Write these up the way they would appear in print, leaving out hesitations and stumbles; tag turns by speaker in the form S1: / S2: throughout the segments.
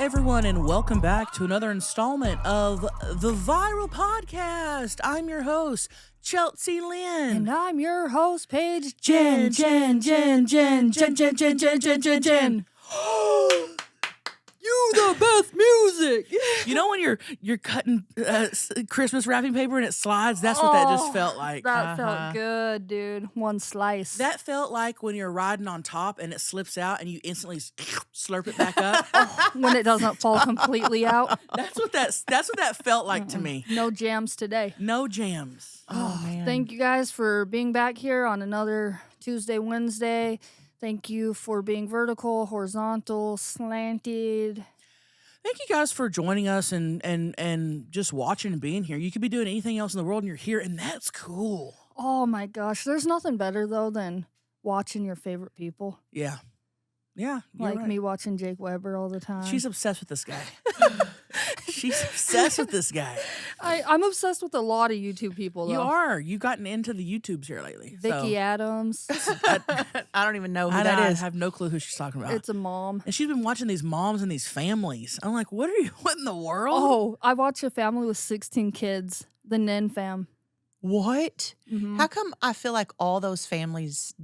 S1: everyone, and welcome back to another installment of the Viral Podcast. I'm your host, Chelcie Lynn.
S2: And I'm your host, Paige.
S1: Ginn.
S2: You the best music.
S1: You know when you're cutting Christmas wrapping paper and it slides? That's what that just felt like.
S2: That felt good, dude. One slice.
S1: That felt like when you're riding on top and it slips out and you instantly slurp it back up.
S2: When it doesn't fall completely out.
S1: That's what that felt like to me.
S2: No jams today.
S1: No jams.
S2: Oh, man. Thank you guys for being back here on another Tuesday, Wednesday. Thank you for being vertical, horizontal, slanted.
S1: Thank you guys for joining us and just watching and being here. You could be doing anything else in the world and you're here, and that's cool.
S2: Oh my gosh. There's nothing better, though, than watching your favorite people.
S1: Yeah. Yeah.
S2: Like
S1: right.
S2: me watching Jake Weber all the time.
S1: She's obsessed with this guy. She's obsessed with this guy.
S2: I'm obsessed with a lot of YouTube people, though.
S1: You are. You've gotten into the YouTubes here lately.
S2: Vicky Adams.
S3: I don't even know who that is.
S1: I have no clue who she's talking about.
S2: It's a mom.
S1: And she's been watching these moms and these families. I'm like, what in the world?
S2: Oh, I watch a family with 16 kids, the Ginn fam.
S3: What?
S2: Mm-hmm.
S3: How come I feel like all those families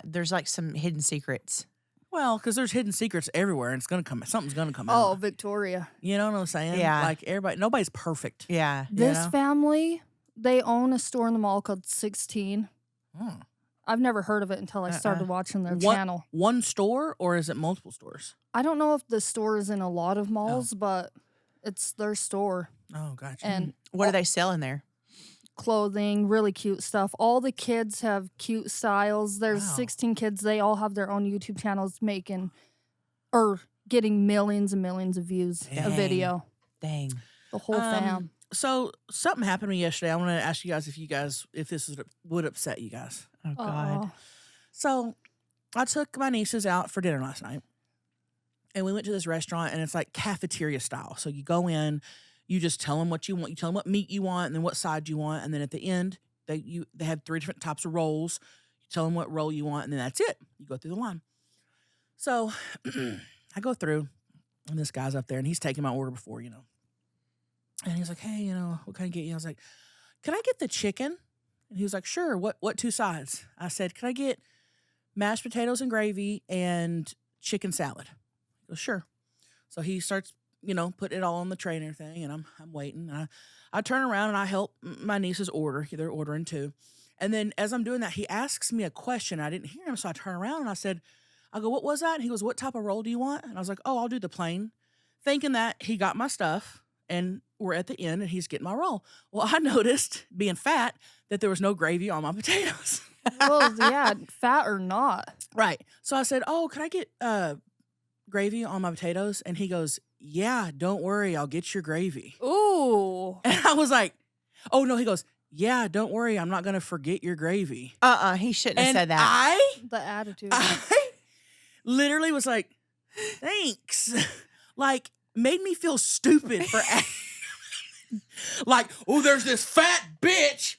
S3: there's like some hidden secrets?
S1: Well, because there's hidden secrets everywhere, and something's gonna come
S2: Oh,
S1: out.
S2: Victoria.
S1: You know what I'm saying?
S3: Yeah.
S1: Like nobody's perfect.
S3: Yeah.
S2: This
S1: know?
S2: family, they own a store in the mall called 16.
S1: Hmm.
S2: I've never heard of it until I started watching their channel.
S1: One store, or is it multiple stores?
S2: I don't know if the store is in a lot of malls, but it's their store.
S1: Oh, gotcha.
S2: And
S3: What are they selling there?
S2: clothing, really cute stuff. All the kids have cute styles. There's
S1: Wow.
S2: 16 kids. They all have their own YouTube channels getting millions and millions of views a
S3: Dang.
S2: video.
S3: Dang.
S2: The whole fam.
S1: So something happened to me yesterday. I want to ask you guys if this would upset you guys.
S3: Oh, God.
S2: Uh-oh.
S1: So I took my nieces out for dinner last night, and we went to this restaurant, and it's like cafeteria style. So you go in, you just tell them what you want. You tell them what meat you want, and then what side you want, and then at the end, they have 3 different types of rolls. You tell them what roll you want, and then that's it. You go through the line. So I go through, and this guy's up there, and he's taking my order before, And he's like, hey, what can I get you? I was like, can I get the chicken? And he was like, sure. What 2 sides? I said, can I get mashed potatoes and gravy and chicken salad? He goes, sure. So he starts, putting it all on the tray and everything, and I'm waiting. And I turn around and I help my nieces order. They're ordering too. And then as I'm doing that, he asks me a question. I didn't hear him, so I turn around and I go, what was that? And he goes, what type of roll do you want? And I was like, oh, I'll do the plain, thinking that he got my stuff and we're at the end and he's getting my roll. Well, I noticed, being fat, that there was no gravy on my potatoes.
S2: Well, yeah, fat or not.
S1: Right. So I said, oh, can I get gravy on my potatoes? And he goes, yeah, don't worry, I'll get your gravy.
S2: Ooh.
S1: And I was like, oh, no. He goes, yeah, don't worry, I'm not going to forget your gravy.
S3: He shouldn't have said that.
S2: The attitude.
S1: I literally was like, thanks. Like, made me feel stupid for like, oh, there's this fat bitch.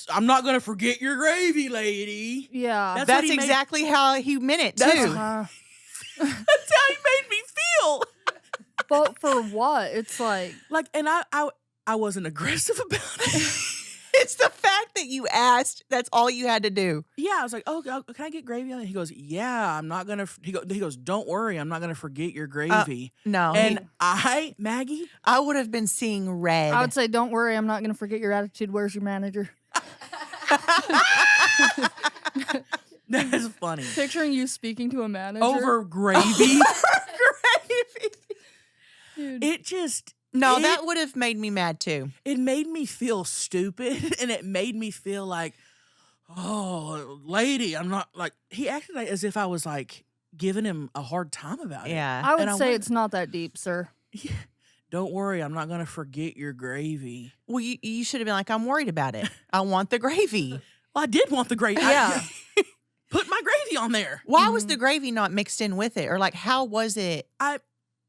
S1: I'm not going to forget your gravy, lady.
S2: Yeah.
S3: That's exactly how he meant it, too.
S1: That's how he made me feel.
S2: But for what? It's like,
S1: and I wasn't aggressive about it.
S3: It's the fact that you asked. That's all you had to do.
S1: Yeah, I was like, oh, can I get gravy on it? He goes, yeah, I'm not going to. He goes, don't worry, I'm not going to forget your gravy.
S3: No.
S1: And Maggie?
S3: I would have been seeing red.
S2: I would say, don't worry, I'm not going to forget your attitude. Where's your manager?
S1: That's funny.
S2: Picturing you speaking to a manager.
S1: Over gravy.
S3: Gravy.
S2: Dude.
S1: It just.
S3: No, that would have made me mad, too.
S1: It made me feel stupid, and it made me feel like, oh, lady, I'm not, like, he acted like as if I was, like, giving him a hard time about it.
S3: Yeah.
S2: I would
S1: And
S2: say it's not that deep, sir.
S1: Don't worry, I'm not going to forget your gravy.
S3: Well, you should have been like, I'm worried about it. I want the gravy.
S1: Well, I did want the gravy.
S2: Yeah.
S1: Put my gravy on there.
S3: Why was the gravy not mixed in with it? Or, like, how was it?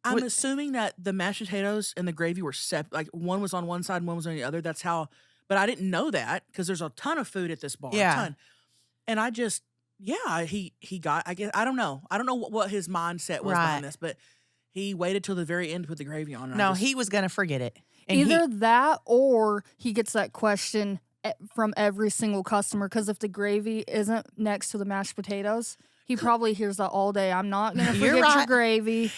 S1: I'm assuming that the mashed potatoes and the gravy were separate. Like, one was on one side and one was on the other. That's how. But I didn't know that because there's a ton of food at this bar.
S3: Yeah.
S1: A ton. And I just, he got, I guess, I don't know. I don't know what his mindset was
S3: Right.
S1: behind this, but He waited till the very end to put the gravy on. And
S3: No, he was gonna forget it. And
S2: Either that or he gets that question from every single customer because if the gravy isn't next to the mashed potatoes, he probably hears that all day. I'm not going to forget your gravy.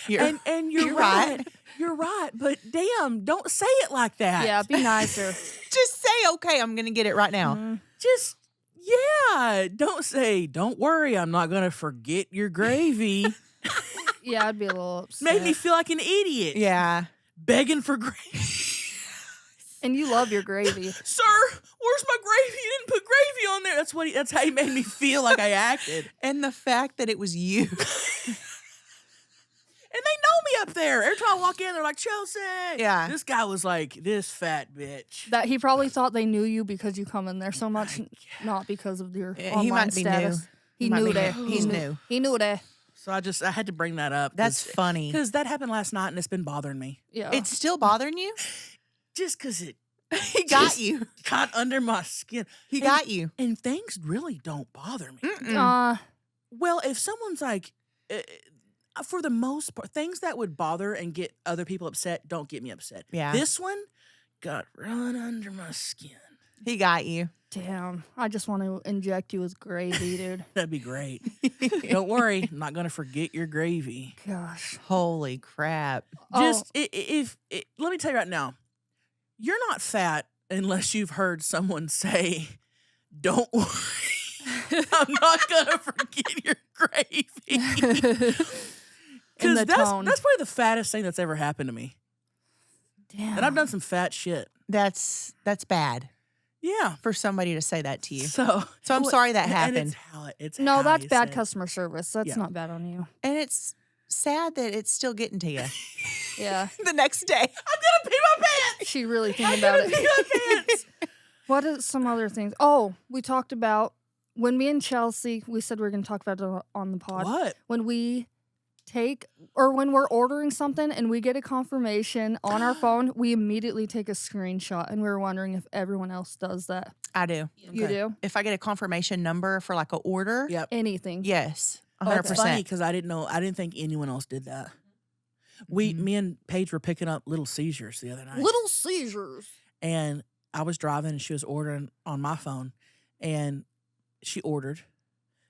S1: And you're right. You're right. But damn, don't say it like that.
S2: Yeah, be nicer.
S3: just say, okay, I'm gonna get it right now.
S1: Just, yeah. Don't say, don't worry, I'm not going to forget your gravy.
S2: Yeah, I'd be a little upset.
S1: Made me feel like an idiot.
S3: Yeah.
S1: Begging for gravy.
S2: And you love your gravy.
S1: Sir, where's my gravy? You didn't put gravy on there. That's how he made me feel like I acted.
S3: And the fact that it was you.
S1: And they know me up there. Every time I walk in, they're like, Chelcie.
S3: Yeah.
S1: This guy was like, this fat bitch.
S2: That he probably thought they knew you because you come in there so much, not because of your online
S3: he might be
S2: status.
S3: new.
S2: He
S3: might
S2: knew
S3: be
S2: that.
S3: new. He's new.
S2: He knew that.
S1: So I had to bring that up.
S3: That's funny.
S1: Because that happened last night and it's been bothering me.
S2: Yeah.
S3: It's still bothering you?
S1: Just because it
S3: He got you.
S1: got under my skin.
S3: He got you.
S1: And things really don't bother me.
S3: Mm-mm.
S1: Well, if someone's like, for the most part, things that would bother and get other people upset don't get me upset.
S3: Yeah.
S1: This one got run under my skin.
S3: He got you.
S2: Damn. I just want to inject you with gravy, dude.
S1: That'd be great. Don't worry, I'm not going to forget your gravy.
S2: Gosh.
S3: Holy crap.
S1: Just if let me tell you right now, you're not fat unless you've heard someone say, "Don't worry, I'm not going to forget your gravy." Because that's probably the fattest thing that's ever happened to me.
S2: Damn.
S1: And I've done some fat shit.
S3: That's bad
S1: Yeah.
S3: for somebody to say that to you.
S1: So
S3: I'm sorry that happened.
S1: And it's
S2: No,
S1: how
S2: that's
S1: you
S2: bad
S1: say it.
S2: customer service. That's
S1: Yeah.
S2: not bad on you.
S3: And it's sad that it's still getting to you
S2: Yeah.
S3: the next day.
S1: I'm going to pee my pants.
S2: She really thinking about
S1: I'm going to pee
S2: it.
S1: my pants.
S2: What are some other things? Oh, we talked about when me and Chelcie, we said we were going to talk about it on the pod.
S1: What?
S2: When we when we're ordering something and we get a confirmation on our phone, we immediately take a screenshot, and we were wondering if everyone else does that.
S3: I do.
S2: You
S1: Okay.
S2: do?
S3: If I get a confirmation number for like an order,
S1: Yep.
S2: Anything.
S3: yes,
S1: Oh, it's
S3: 100%.
S1: funny because I didn't think anyone else did that. Me and Paige were picking up little seizures the other night.
S2: Little seizures.
S1: And I was driving and she was ordering on my phone and she ordered.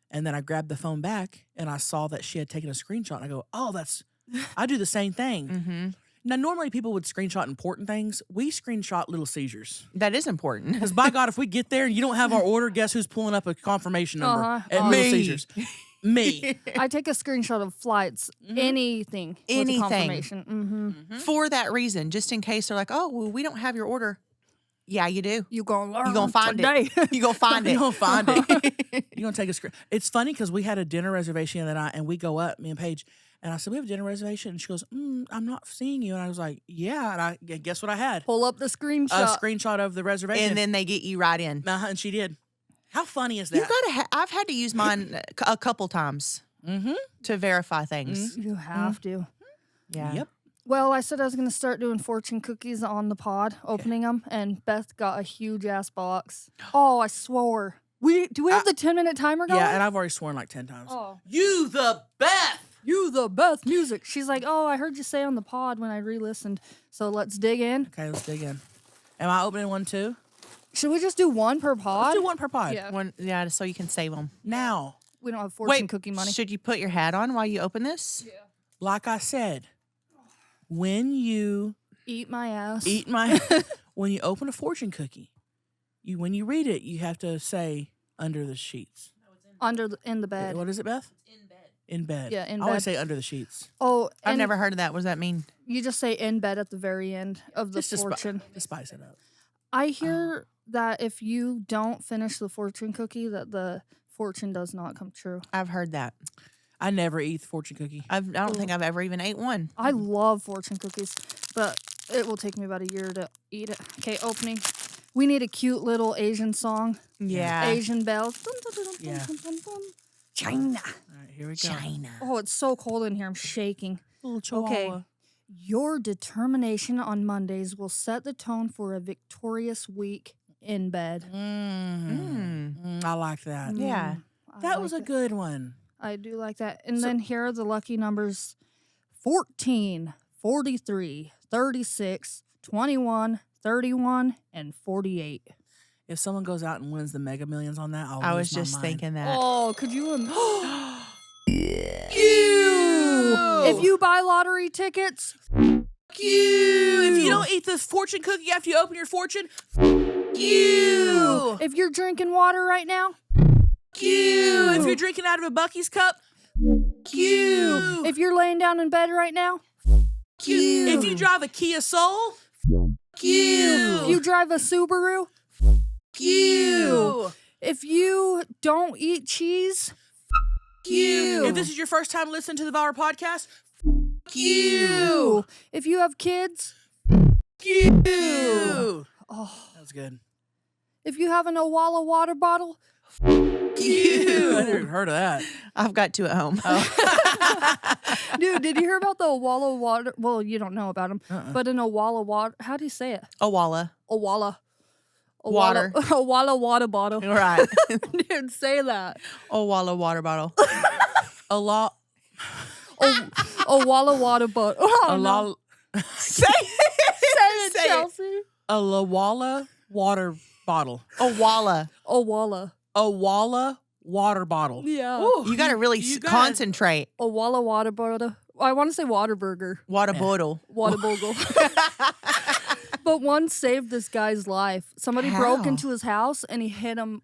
S1: And then I grabbed the phone back and I saw that she had taken a screenshot and I go, oh, I do the same thing.
S3: Mm-hmm.
S1: Now, normally people would screenshot important things. We screenshot little seizures.
S3: That is important.
S1: Because by God, if we get there and you don't have our order, guess who's pulling up a confirmation number at Little
S3: Me.
S1: Caesars? Me.
S2: I take a screenshot of flights, anything. With a
S3: Anything.
S2: confirmation. Mm-hmm.
S3: For that reason, just in case they're like, oh, well, we don't have your order. Yeah, you do.
S2: You gonna learn
S3: You gonna find
S2: today.
S3: it. You gonna find it.
S1: You're going to find it. You're going to take a screen. It's funny because we had a dinner reservation the other night and we go up, me and Paige, and I said, we have a dinner reservation. And she goes, I'm not seeing you. And I was like, yeah. And guess what I had?
S2: Pull up the screenshot.
S1: A screenshot of the reservation.
S3: And then they get you right in.
S1: And she did. How funny is that?
S3: You gotta. I've had to use mine a couple times to verify things.
S2: You have to.
S3: Yeah.
S1: Yep.
S2: Well, I said I was going to start doing fortune cookies on the pod, opening them, and Beth got a huge ass box. Oh, I swore. Do we have the 10-minute timer going?
S1: Yeah, and I've already sworn like 10 times.
S2: Oh.
S1: You the Beth!
S2: You the Beth music. She's like, oh, I heard you say on the pod when I re-listened. So let's dig in.
S1: Okay, let's dig in. Am I opening one too?
S2: Should we just do one per pod?
S1: Let's do one per pod.
S2: Yeah.
S3: One. Yeah, so you can save them.
S1: Now,
S2: We don't have fortune cookie money.
S3: Should you put your hat on while you open this?
S2: Yeah.
S1: like I said, when you
S2: Eat my ass.
S1: when you open a fortune cookie, when you read it, you have to say under the sheets.
S2: In the bed.
S1: What is it, Beth? In bed.
S2: Yeah, in
S1: I always
S2: bed.
S1: say under the sheets.
S2: Oh,
S3: I've
S2: and
S3: never heard of that. What does that mean?
S2: You just say in bed at the very end of the
S1: Just
S2: fortune.
S1: to spice it up.
S2: I hear that if you don't finish the fortune cookie, that the fortune does not come true.
S3: I've heard that.
S1: I never eat the fortune cookie.
S3: I don't think I've ever even ate one.
S2: I love fortune cookies, but it will take me about a year to eat it. Okay, opening. We need a cute little Asian song.
S3: Yeah.
S2: Asian bells.
S1: Yeah.
S3: China.
S1: All right, here we go.
S3: China.
S2: Oh, it's so cold in here. I'm shaking.
S1: Little chihuahua.
S2: Okay. Your determination on Mondays will set the tone for a victorious week in bed.
S1: I like that.
S3: Yeah.
S2: I
S1: That
S2: like
S1: was a
S2: it.
S1: good one.
S2: I do like that. And then here are the lucky numbers 14, 43, 36, 21, 31, and 48.
S1: If someone goes out and wins the Mega Millions on that,
S3: I
S1: lose
S3: was
S1: my
S3: just
S1: mind.
S3: thinking that.
S2: Oh, could you
S1: You!
S2: If you buy lottery tickets,
S1: If you don't eat the fortune cookie after you open your fortune, you!
S2: if you're drinking water right now,
S1: You! If you're drinking out of a Bucky's cup, you!
S2: if you're laying down in bed right now,
S1: You! If you drive a Kia Soul, you!
S2: if you drive a Subaru,
S1: You!
S2: if you don't eat cheese,
S1: You! If this is your first time listening to the Valor podcast,
S2: you. If you have kids,
S1: you!
S2: oh,
S1: That was good.
S2: if you have an Owala water bottle,
S1: You! I never heard of that.
S3: I've got two at home.
S2: dude, did you hear about the Owala water? Well, you don't know about them, but an Owala water, how do you say it?
S3: Owala.
S2: Owala.
S3: Water.
S2: Owala water bottle.
S3: Right.
S2: Dude, say that.
S3: Owala water bottle.
S1: A lot.
S2: Owala water bottle. Oh,
S1: A
S2: no.
S1: lot.
S3: Say
S2: Say it,
S3: Say it.
S2: Chelsea.
S1: A Lawala water bottle.
S3: Owala.
S2: Owala.
S1: A Walla water bottle.
S2: Yeah.
S1: Ooh,
S3: You got to really
S1: you gotta-
S3: concentrate.
S2: Owala water bottle. I want to say water burger.
S3: Water bottle.
S2: Water bogle. But one saved this guy's life. Somebody broke
S3: How?
S2: into his house and he hit him.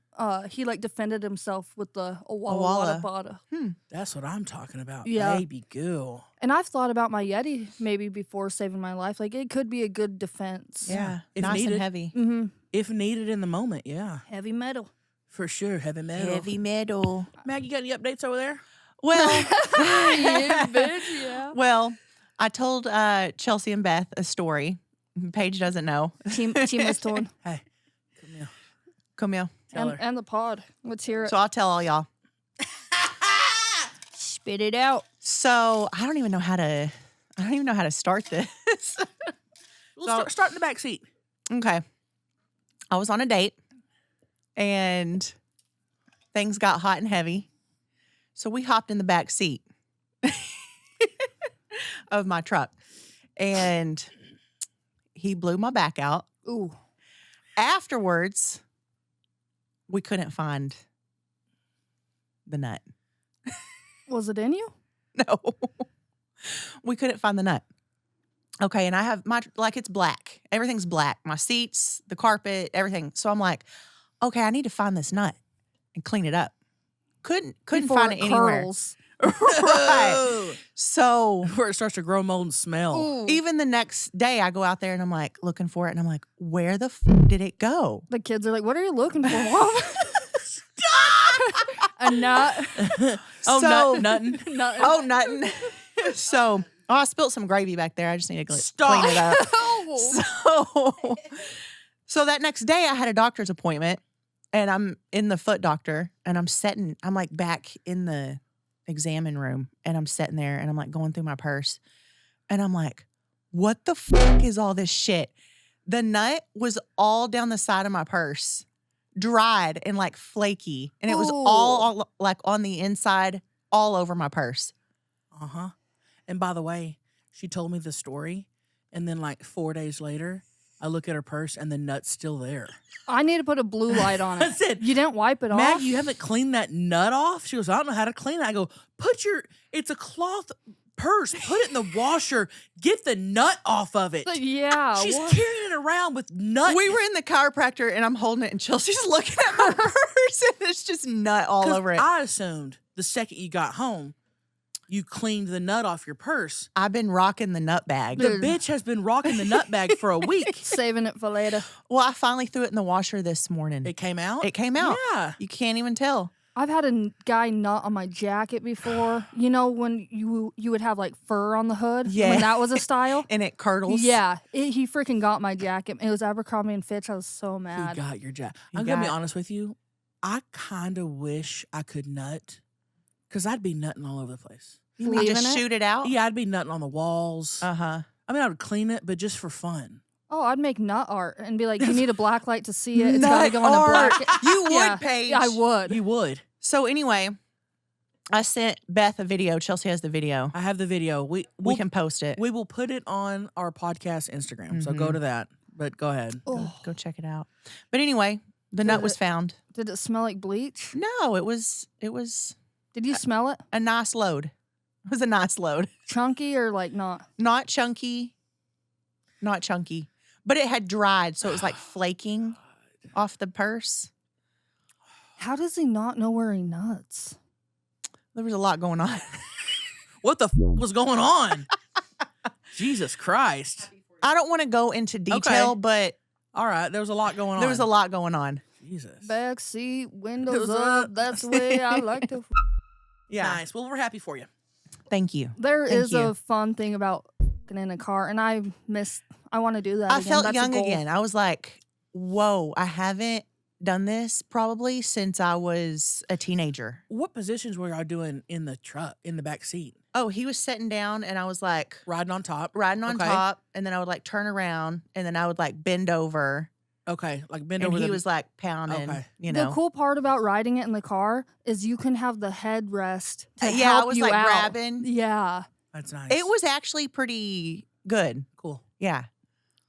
S2: He like defended himself with the Owala water
S3: Owala.
S2: bottle.
S1: That's what I'm talking about.
S2: Yeah.
S1: Baby girl.
S2: And I've thought about my Yeti maybe before saving my life. Like it could be a good defense.
S3: Yeah.
S1: If
S3: Nice
S1: needed.
S3: and heavy.
S2: Mm-hmm.
S1: If needed in the moment, yeah.
S2: Heavy metal.
S1: For sure. Heavy metal.
S3: Heavy metal.
S1: Mag, you got any updates over there?
S3: Well,
S2: Yeah, bitch, yeah.
S3: well, I told Chelcie and Beth a story. Paige doesn't know.
S2: Team is torn.
S1: Hey, come here.
S3: Come here.
S1: Tell her.
S2: And the pod. Let's hear it.
S3: So I'll tell all y'all.
S2: Spit it out.
S3: So I don't even know how to start this.
S1: We'll start in the back seat.
S3: Okay. I was on a date and things got hot and heavy. So we hopped in the back seat of my truck and he blew my back out.
S2: Ooh.
S3: Afterwards, we couldn't find the nut.
S2: Was it in you?
S3: No. We couldn't find the nut. Okay, and I have it's black. Everything's black. My seats, the carpet, everything. So I'm like, okay, I need to find this nut and clean it up. Couldn't
S2: Before
S3: find it anywhere.
S2: curls.
S3: Right. So
S1: Where it starts to grow mold and smell.
S2: Ooh.
S3: even the next day, I go out there and I'm like looking for it, and I'm like, where the did it go?
S2: The kids are like, what are you looking for, Mom? A nut.
S1: Oh,
S3: So-
S1: nothing.
S2: Nut.
S3: Oh, nothing. So I spilled some gravy back there. I just need to
S1: Stop.
S3: clean it up.
S2: Oh.
S3: So that next day I had a doctor's appointment and I'm in the foot doctor and I'm like back in the examine room and I'm sitting there and I'm like going through my purse and I'm like, what the fuck is all this shit? The nut was all down the side of my purse, dried and like flaky. And it was all like on the inside, all over my purse.
S1: Uh-huh. And by the way, she told me the story, and then like 4 days later, I look at her purse and the nut's still there.
S2: I need to put a blue light on
S1: I
S2: it.
S1: said,
S2: You didn't wipe it
S1: Maggie,
S2: off?
S1: you haven't cleaned that nut off? She goes, I don't know how to clean it. I go, it's a cloth purse. Put it in the washer. Get the nut off of it.
S2: Yeah.
S1: She's
S2: what?
S1: carrying it around with nut.
S3: We were in the chiropractor and I'm holding it and Chelsea's looking at my purse and it's just nut all
S1: 'Cause
S3: over it.
S1: I assumed the second you got home, you cleaned the nut off your purse.
S3: I've been rocking the nut bag.
S1: The
S2: Dude.
S1: bitch has been rocking the nut bag for a week.
S2: Saving it for later.
S3: Well, I finally threw it in the washer this morning.
S1: It came out?
S3: It came out.
S1: Yeah.
S3: You can't even tell.
S2: I've had a guy nut on my jacket before. You know when you would have like fur on the hood?
S3: Yeah.
S2: When that was a style?
S3: And it curdles.
S2: Yeah. He freaking got my jacket. It was Abercrombie and Fitch. I was so
S1: He
S2: mad.
S1: got your jack.
S3: He
S1: I'm going to be
S3: got-
S1: honest with you. I kind of wish I could nut because I'd be nutting all over the place.
S3: You mean
S2: Leaving
S3: just
S2: it?
S3: shoot it out?
S1: Yeah, I'd be nutting on the walls.
S3: Uh-huh.
S1: I mean, I would clean it, but just for fun.
S2: Oh, I'd make nut art and be like, you need a black light to see it. It's got to
S3: Nut
S2: go in a
S3: art.
S2: black.
S3: You would,
S2: Yeah.
S3: Paige.
S2: Yeah, I would.
S1: You would.
S3: So anyway, I sent Beth a video. Chelsea has the video.
S1: I have the video.
S3: We
S1: We'll-
S3: can post it.
S1: We will put it on our podcast Instagram. So go to that. But go ahead.
S3: Go check it out. But anyway, the nut was found.
S2: Did it smell like bleach?
S3: No, it was
S2: Did you smell it?
S3: a nice load. It was a nice load.
S2: Chunky or like not?
S3: Not chunky. Not chunky. But it had dried, so it was like flaking off the purse.
S2: How does he not know where he nuts?
S3: There was a lot going on.
S1: What the was going on? Jesus Christ.
S3: I don't want to go into detail, but
S1: All right. There was a lot going on.
S3: there was a lot going on.
S1: Jesus.
S2: Back seat, windows
S1: Windows
S2: up.
S1: up.
S2: That's the way I like to.
S3: Yeah.
S1: Nice. Well, we're happy for you.
S3: Thank you.
S2: There
S3: Thank
S2: is
S3: you.
S2: a fun thing about f***ing in a car, and I want to do that.
S3: I
S2: again.
S3: felt
S2: That's a
S3: young
S2: goal.
S3: again. I was like, whoa, I haven't done this probably since I was a teenager.
S1: What positions were y'all doing in the truck, in the back seat?
S3: Oh, he was sitting down and I was like
S1: Riding on top.
S3: riding on
S1: Okay.
S3: top, and then I would like turn around and then I would like bend over
S1: Okay. Like bend
S3: and
S1: over
S3: he
S1: the.
S3: was like pounding,
S1: Okay.
S3: you know.
S2: The cool part about riding it in the car is you can have the headrest to
S3: Yeah, I
S2: help
S3: was
S2: you
S3: like
S2: out.
S3: grabbing.
S2: Yeah.
S1: That's nice.
S3: It was actually pretty good.
S1: cool.
S3: Yeah.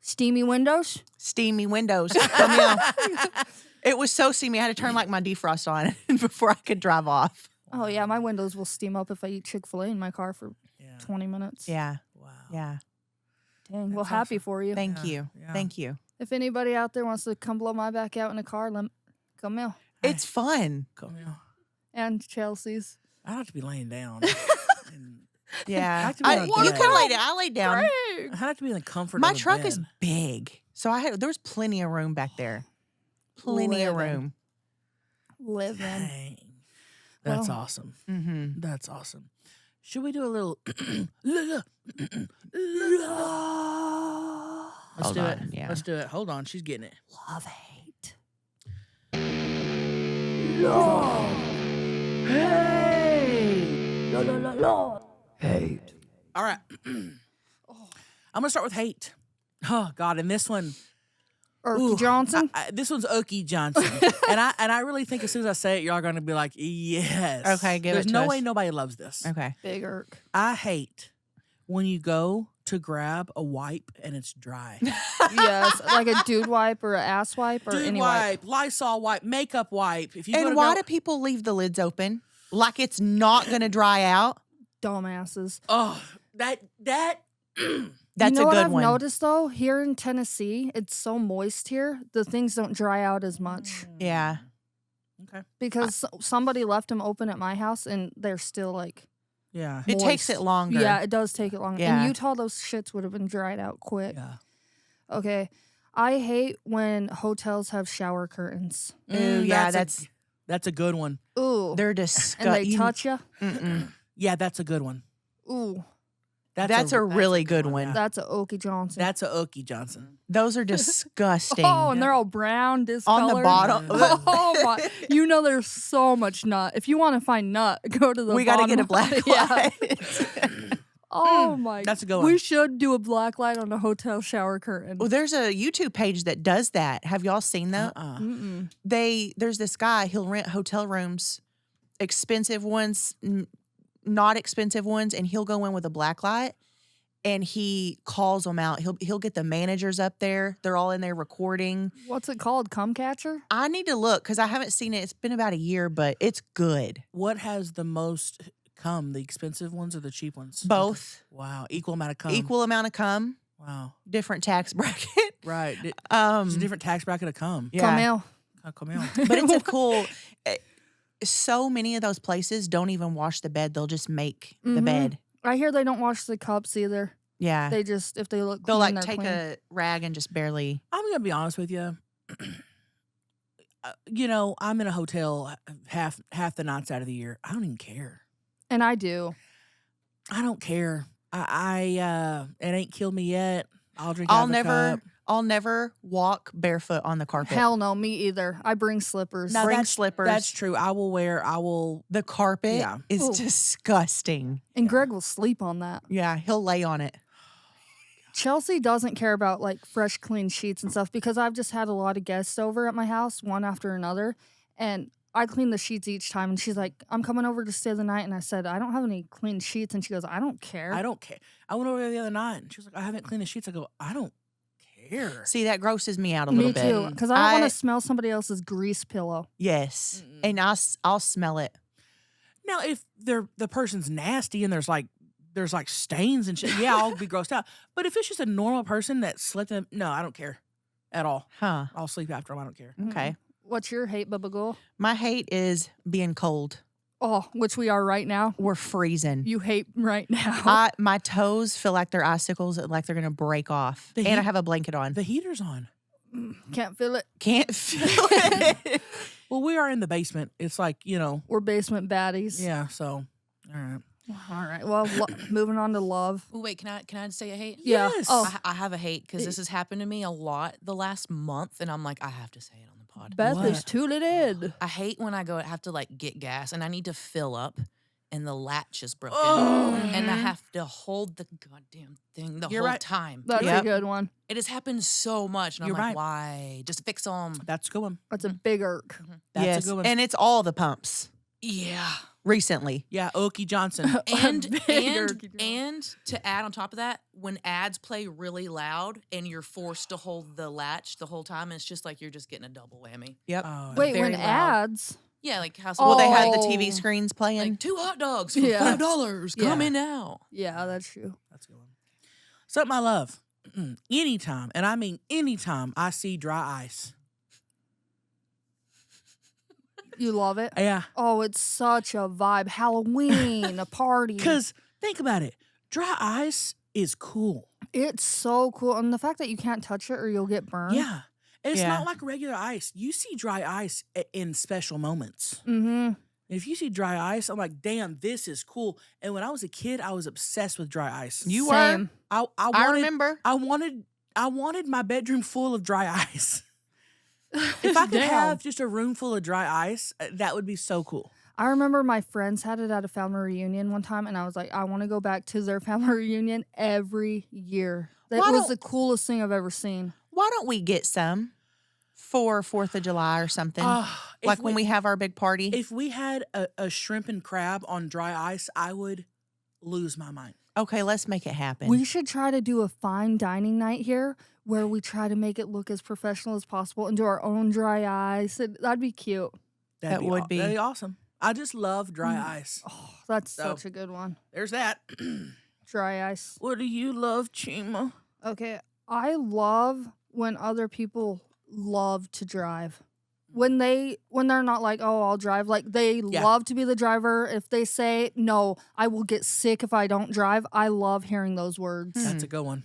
S2: Steamy windows.
S3: Steamy windows. Come here. It was so steamy. I had to turn like my defrost on before I could drive off.
S2: Oh yeah, my windows will steam up if I eat Chick-fil-A in my car for
S1: Yeah.
S2: 20 minutes.
S3: Yeah.
S1: Wow.
S3: Yeah.
S2: Dang. Well,
S1: That's
S2: happy
S1: awesome.
S2: for you.
S3: Thank
S1: Yeah,
S3: you.
S1: yeah.
S3: Thank you.
S2: If anybody out there wants to come blow my back out in a car, come here.
S3: It's fun.
S1: Come here.
S2: And Chelsea's.
S1: I have to be laying down. And
S3: Yeah.
S1: have to be on a
S3: you
S1: bed.
S3: can lay down. I laid down.
S1: I have to be in the comfort
S3: My
S1: of the
S3: truck is
S1: bed.
S3: big. So there was plenty of room back there. Plenty of
S2: Living.
S3: room.
S2: Living.
S1: Dang. That's
S2: Well.
S1: awesome.
S3: Mm-hmm.
S1: That's awesome. Should we do a little? Let's
S3: Hold
S1: do
S3: on,
S1: it.
S3: yeah.
S1: Let's do it. Hold on. She's getting it.
S2: Love hate.
S1: All right. I'm gonna start with hate. Oh God, and this one,
S2: Erky
S1: ooh,
S2: Johnson.
S1: this one's Okie Johnson, and I really think as soon as I say it, y'all are gonna be like, yes.
S3: Okay, give
S1: There's
S3: it to
S1: no
S3: us.
S1: way nobody loves this.
S3: Okay.
S2: Big irk.
S1: I hate when you go to grab a wipe and it's dry.
S2: Yes, like a dude wipe or an ass wipe or
S1: Dude
S2: any wipe.
S1: wipe, Lysol wipe, makeup wipe. If you go
S3: And
S1: to
S3: why
S1: grab-
S3: do people leave the lids open? Like it's not going to dry out?
S2: Dumbasses.
S1: Oh, that
S3: That's
S2: you know
S3: a
S2: what
S3: good
S2: I've
S3: one.
S2: noticed though? Here in Tennessee, it's so moist here. The things don't dry out as much
S3: Yeah.
S1: Okay.
S2: because somebody left them open at my house and they're still like.
S1: Yeah.
S3: It takes
S2: moist.
S3: it longer.
S2: Yeah, it does take it longer.
S3: Yeah.
S2: In Utah, those shits would have been dried out quick.
S1: Yeah.
S2: Okay. I hate when hotels have shower curtains.
S3: Ooh, yeah,
S1: that's a good one.
S2: Ooh.
S3: they're
S2: And they
S3: disgusting.
S2: touch you.
S1: Yeah, that's a good one.
S2: Ooh.
S3: That's a really good one.
S1: yeah.
S2: That's a Okie Johnson.
S1: That's a Okie Johnson.
S3: Those are disgusting.
S2: Oh, and they're all brown, discolored.
S3: On the bottom.
S2: Oh my! You know, there's so much nut. If you want to find nut, go to the.
S3: We got to get a
S2: bottom.
S3: black
S2: Yeah.
S3: light.
S2: Oh my!
S1: That's a good
S2: We
S1: one.
S2: should do a black light on a hotel shower curtain.
S3: Well, there's a YouTube page that does that. Have y'all seen that?
S2: Mm-mm.
S3: There's this guy, he'll rent hotel rooms, expensive ones, not expensive ones, and he'll go in with a black light and he calls them out. He'll get the managers up there. They're all in there recording.
S2: What's it called? Cum catcher?
S3: I need to look because I haven't seen it. It's been about a year, but it's good.
S1: What has the most cum? The expensive ones or the cheap ones?
S3: Both.
S1: Wow. Equal amount of cum.
S3: Equal amount of cum,
S1: Wow.
S3: different tax bracket.
S1: Right. It's
S3: Um,
S1: a different tax bracket of cum.
S3: yeah.
S2: Camille.
S1: Come on.
S3: But it's a cool. So many of those places don't even wash the bed; they'll just make the
S2: Mhm.
S3: bed.
S2: I hear they don't wash the cups either.
S3: Yeah,
S2: They just if they look
S3: they'll
S2: clean,
S3: like
S2: they're
S3: take
S2: clean.
S3: a rag and just barely.
S1: I'm gonna be honest with you. You know, I'm in a hotel half the nights out of the year. I don't even care.
S2: And I do.
S1: I don't care. I it ain't killed me yet. I'll drink. out of a cup.
S3: I'll never walk barefoot on the carpet.
S2: Hell no, me either. I bring slippers.
S1: Now,
S3: Bring
S1: that's-
S3: slippers.
S1: That's true. I will.
S3: The carpet
S1: Yeah.
S3: is
S2: Ooh.
S3: disgusting.
S2: And Greg will sleep on that.
S3: Yeah, he'll lay on it.
S2: Chelsea doesn't care about like fresh, clean sheets and stuff because I've just had a lot of guests over at my house, one after another. And I clean the sheets each time, and she's like, I'm coming over to stay the night. And I said, I don't have any clean sheets. And she goes, I don't care.
S1: I don't care. I went over there the other night and she was like, I haven't cleaned the sheets. I go, I don't care.
S3: See, that grosses me out a little
S2: Me
S3: bit.
S2: too, because I don't want to smell somebody else's grease pillow.
S3: Yes. And I'll smell it.
S1: Now, if the person's nasty and there's like stains and shit, yeah, I'll be grossed out. But if it's just a normal person that slept in, no, I don't care at all.
S3: Huh.
S1: I'll sleep after them. I don't care.
S3: Okay.
S2: What's your hate, Bubba Girl?
S3: My hate is being cold.
S2: Oh, which we are right now.
S3: We're freezing.
S2: You hate right now.
S3: My toes feel like they're icicles, like they're going to break off.
S1: The
S3: And I
S1: heat-
S3: have a blanket on.
S1: The heater's on.
S2: Can't feel it.
S3: Can't feel it.
S1: Well, we are in the basement. It's like,
S2: We're basement baddies.
S1: yeah, so, all right.
S2: All right. Well, moving on to love.
S4: Oh, wait, can I say a hate?
S2: Yeah.
S1: Yes.
S2: Oh,
S4: I have a hate because this has happened to me a lot the last month, and I'm like, I have to say it on the pod.
S2: Beth
S1: What?
S2: is tooted in.
S4: I hate when I have to like get gas and I need to fill up, and the latch is broken,
S1: Oh.
S4: and I have to hold the goddamn thing the
S1: You're
S4: whole
S1: right.
S4: time.
S2: That's
S3: Yep.
S2: a good one.
S4: It has happened so much, and
S1: You're
S4: I'm like,
S1: right.
S4: why? Just fix them.
S1: That's a good one.
S2: That's a big irk.
S1: That's
S3: yes.
S1: a good one.
S3: And it's all the pumps
S4: Yeah.
S3: recently.
S1: Yeah, Okie Johnson.
S4: And
S2: Big irky job.
S4: and to add on top of that, when ads play really loud and you're forced to hold the latch the whole time, it's just like you're just getting a double whammy.
S3: Yep.
S1: Oh,
S2: Wait,
S4: Very
S2: when
S4: loud.
S2: ads?
S4: Yeah, like how
S3: Well, they had the
S2: Oh.
S3: TV screens playing.
S4: like 2 hot dogs for
S2: Yeah.
S4: $5. Come
S2: Yeah.
S4: in now.
S2: Yeah, that's true.
S1: that's a good one. Something I love. Anytime, and I mean anytime I see dry ice.
S2: You love it?
S1: Yeah.
S2: Oh, it's such a vibe. Halloween, a party.
S1: Because think about it. Dry ice is cool.
S2: It's so cool. And the fact that you can't touch it or you'll get burned.
S1: Yeah. And it's
S3: Yeah.
S1: not like regular ice. You see dry ice in special moments.
S2: Mm-hmm.
S1: If you see dry ice, I'm like, damn, this is cool. And when I was a kid, I was obsessed with dry ice.
S3: You were?
S2: Same.
S1: I
S3: I remember.
S1: I wanted my bedroom full of dry ice. If I could
S2: Damn.
S1: have just a room full of dry ice, that would be so cool.
S2: I remember my friends had it at a family reunion one time, and I was like, I want to go back to their family reunion every year. That
S3: Why
S2: was
S3: don't-
S2: the coolest thing I've ever seen.
S3: Why don't we get some for 4th of July or something?
S1: If
S3: Like when we have our big party?
S1: If we had a shrimp and crab on dry ice, I would lose my mind.
S3: Okay, let's make it happen.
S2: We should try to do a fine dining night here where we try to make it look as professional as possible and do our own dry ice. That'd be cute.
S3: That would be-
S1: that'd be awesome. I just love dry ice.
S2: Oh, that's
S1: So-
S2: such a good one.
S1: There's that.
S2: Dry ice.
S1: What do you love, Chima?
S2: Okay, I love when other people love to drive. When they're not like, oh, I'll drive. Like they
S1: Yeah.
S2: love to be the driver. If they say no, I will get sick if I don't drive. I love hearing those words
S1: That's a good one.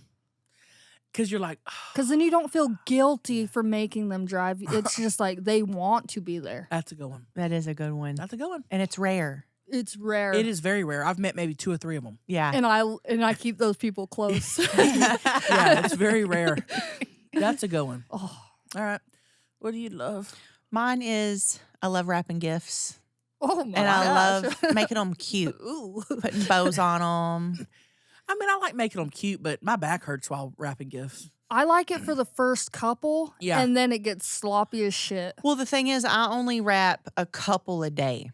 S1: Because you're like,
S2: because then you don't feel guilty for making them drive. It's just like they want to be there.
S1: that's a good one.
S3: That is a good one.
S1: That's a good one.
S3: And it's rare.
S2: It's rare.
S1: It is very rare. I've met maybe 2 or 3 of them.
S3: Yeah.
S2: and I keep those people close.
S1: Yeah, it's very rare. That's a good one.
S2: Oh,
S1: All right. What do you love?
S3: Mine is I love wrapping gifts.
S2: oh my
S3: And I
S2: gosh.
S3: love making them cute.
S2: Ooh.
S3: Putting bows on them.
S1: I mean, I like making them cute, but my back hurts while wrapping gifts.
S2: I like it for the first couple,
S1: Yeah.
S2: and then it gets sloppy as shit.
S3: Well, the thing is, I only wrap a couple a day.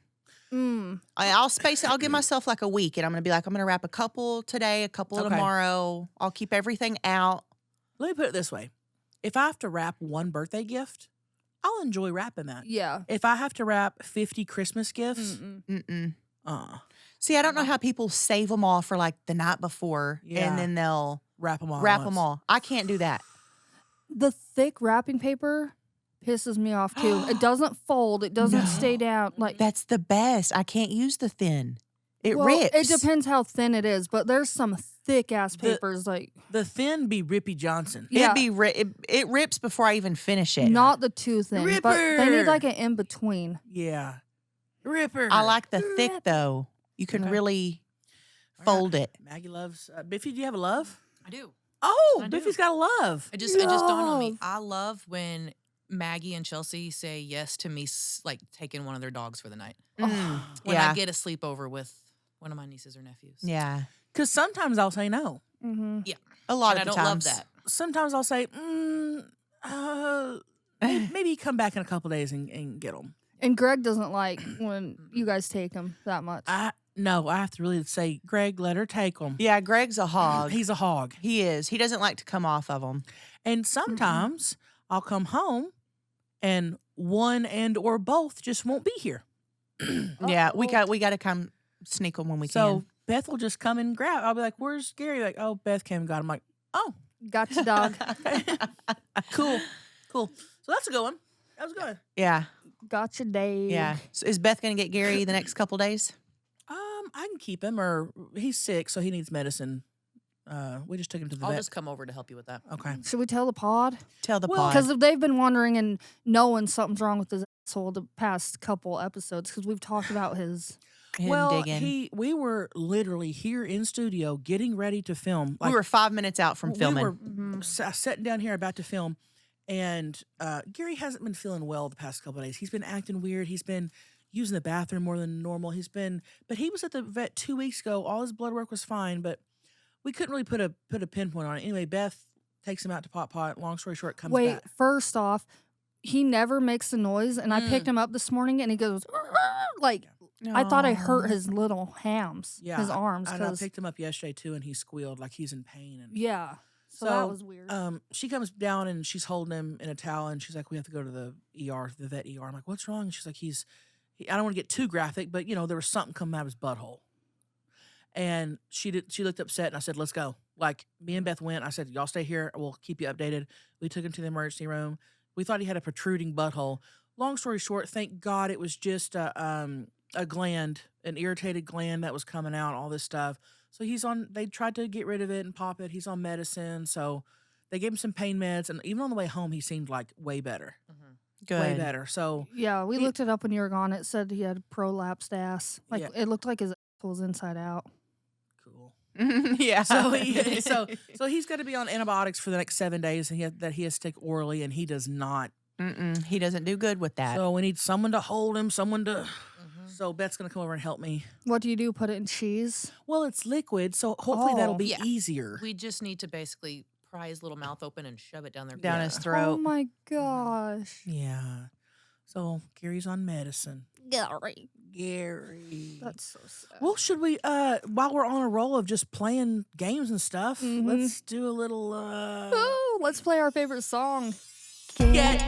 S3: I'll space it. I'll give myself like a week, and I'm going to be like, I'm going to wrap a couple today, a couple
S1: Okay.
S3: tomorrow. I'll keep everything out.
S1: Let me put it this way. If I have to wrap one birthday gift, I'll enjoy wrapping that.
S2: Yeah.
S1: If I have to wrap 50 Christmas gifts,
S3: Mm-mm.
S1: uh,
S3: See, I don't know how people save them all for like the night before,
S1: Yeah.
S3: and then they'll
S1: wrap them all.
S3: wrap
S1: once.
S3: them all. I can't do that.
S2: The thick wrapping paper pisses me off too. It doesn't fold. It doesn't stay down. Like
S3: That's the best. I can't use the thin. It
S2: well,
S3: rips.
S2: It depends how thin it is, but there's some thick ass papers like
S1: The thin be Rippy Johnson.
S2: Yeah.
S3: It rips before I even finish it.
S2: not the too thin, but they need
S1: Ripper.
S2: like an in between.
S1: Yeah. Ripper.
S3: I like the thick though. You can
S1: Okay.
S3: really
S1: All right.
S3: fold it.
S1: Maggie loves. Biffy, do you have a love?
S4: I do.
S1: Oh,
S4: I do.
S1: Biffy's got a love.
S4: It just dawned on me.
S2: Love.
S4: I love when Maggie and Chelcie say yes to me, like taking one of their dogs for the night.
S3: Mm,
S4: When
S3: yeah.
S4: I get a sleepover with one of my nieces or nephews.
S3: Yeah.
S1: Because sometimes I'll say no.
S2: Mm-hmm.
S3: A lot
S4: And I
S3: of the
S4: don't love
S3: times.
S4: that.
S1: Sometimes I'll say, maybe come back in a couple days and get them.
S2: And Greg doesn't like when you guys take him that much.
S1: No, I have to really say, Greg, let her take them.
S3: Yeah, Greg's a hog.
S1: He's a hog.
S3: He is. He doesn't like to come off of them.
S1: And sometimes I'll come home and one and or both just won't be here.
S3: Yeah, we got to come sneak them when we
S1: So
S3: can.
S1: Beth will just come and grab. I'll be like, "Where's Gary?" Like, "Oh, Beth came and got him." I'm like, "Oh,
S2: Gotcha, dog.
S1: cool. So that's a good one. That was good.
S3: Yeah,
S2: Gotcha, Dave.
S3: yeah. So is Beth going to get Gary the next couple days?
S1: I can keep him, or he's sick, so he needs medicine. We just took him to the
S4: I'll
S1: vet.
S4: just come over to help you with that.
S1: Okay.
S2: Should we tell the pod?
S3: Tell the
S1: Well,
S3: pod.
S2: Because if they've been wondering and knowing something's wrong with his asshole the past couple episodes, because we've talked about his.
S3: Him
S1: Well,
S3: digging.
S1: we were literally here in studio getting ready to film.
S3: We were 5 minutes out from filming.
S1: We were sitting down here about to film, and Gary hasn't been feeling well the past couple of days. He's been acting weird. He's been using the bathroom more than normal. But he was at the vet 2 weeks ago. All his blood work was fine, but we couldn't really put a pinpoint on it. Anyway, Beth takes him out to Pot. Long story short, comes
S2: Wait,
S1: back.
S2: first off, he never makes a noise, and I picked him up this morning, and he goes like. I thought I hurt his little hams,
S1: Yeah,
S2: his arms.
S1: And I
S2: 'Cause-
S1: picked him up yesterday too, and he squealed like he's in pain. And
S2: yeah, so that was weird.
S1: She comes down and she's holding him in a towel, and she's like, "We have to go to the ER, the vet ER." I'm like, "What's wrong?" And she's like, I don't want to get too graphic, but there was something coming out of his butthole. And she looked upset, and I said, "Let's go." Like, me and Beth went. I said, "Y'all stay here. We'll keep you updated." We took him to the emergency room. We thought he had a protruding butthole. Long story short, thank God it was just a gland, an irritated gland that was coming out, all this stuff. So they tried to get rid of it and pop it. He's on medicine. So they gave him some pain meds. And even on the way home, he seemed like way better.
S3: Good.
S1: Way better. So
S2: Yeah, we looked it up when you were gone. It said he had prolapsed ass. Like
S1: Yeah.
S2: it looked like his ass was inside out.
S1: cool.
S3: Yeah.
S1: So he's got to be on antibiotics for the next 7 days, and he has to take orally, and he does not.
S3: He doesn't do good with that.
S1: So we need someone to hold him, someone to. So Beth's gonna come over and help me.
S2: What do you do? Put it in cheese?
S1: Well, it's liquid, so hopefully that'll be
S4: Yeah.
S1: easier.
S4: We just need to basically pry his little mouth open and shove it down there.
S3: Down
S1: Yeah.
S3: his
S2: Oh
S3: throat.
S2: my gosh.
S1: Yeah. So Gary's on medicine.
S2: Gary.
S1: Gary.
S2: That's so sad.
S1: Well, should we while we're on a roll of just playing games and stuff,
S2: Mhm.
S1: let's do a little
S2: Ooh, let's play our favorite song.
S1: Get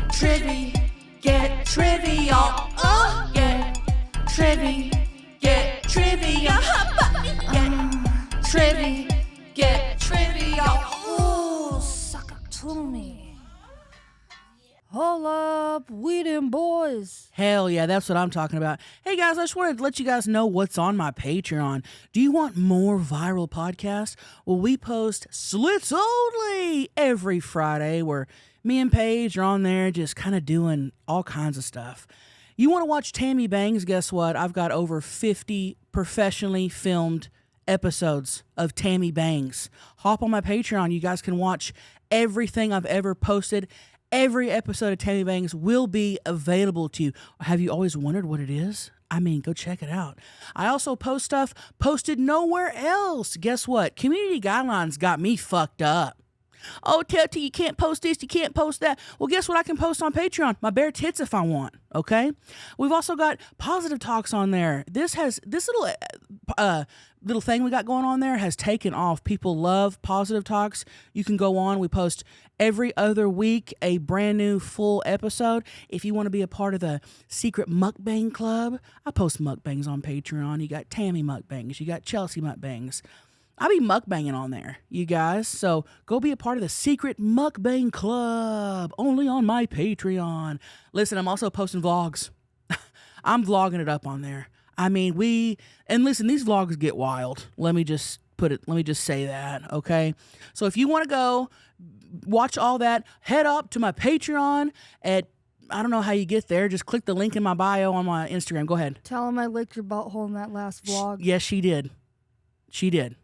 S1: Trivy, get trivia. Oh, get Trivy, get trivia. Get Trivy, get trivia.
S2: Oh, suck it to me. Hold up, we them boys.
S1: Hell yeah, that's what I'm talking about. Hey guys, I just wanted to let you guys know what's on my Patreon. Do you want more viral podcasts? Well, we post Slits Only every Friday where me and Paige are on there just kind of doing all kinds of stuff. You want to watch Tammy Bangs? Guess what? I've got over 50 professionally filmed episodes of Tammy Bangs. Hop on my Patreon. You guys can watch everything I've ever posted. Every episode of Tammy Bangs will be available to you. Have you always wondered what it is? I mean, go check it out. I also post stuff posted nowhere else. Guess what? Community guidelines got me fucked up. Oh, Chelcie, you can't post this, you can't post that. Well, guess what I can post on Patreon? My bare tits if I want, okay? We've also got positive talks on there. This little thing we got going on there has taken off. People love positive talks. You can go on. We post every other week a brand new full episode. If you want to be a part of the secret mukbang club, I post mukbangs on Patreon. You got Tammy mukbangs. You got Chelcie mukbangs. I'll be mukbanging on there, you guys. So go be a part of the secret mukbang club only on my Patreon. Listen, I'm also posting vlogs. I'm vlogging it up on there. I mean, listen, these vlogs get wild. Let me just say that, okay? So if you want to go watch all that, head up to my Patreon at, I don't know how you get there. Just click the link in my bio on my Instagram. Go ahead.
S2: Tell him I licked your butthole in that last vlog.
S1: Yes, she did. She did.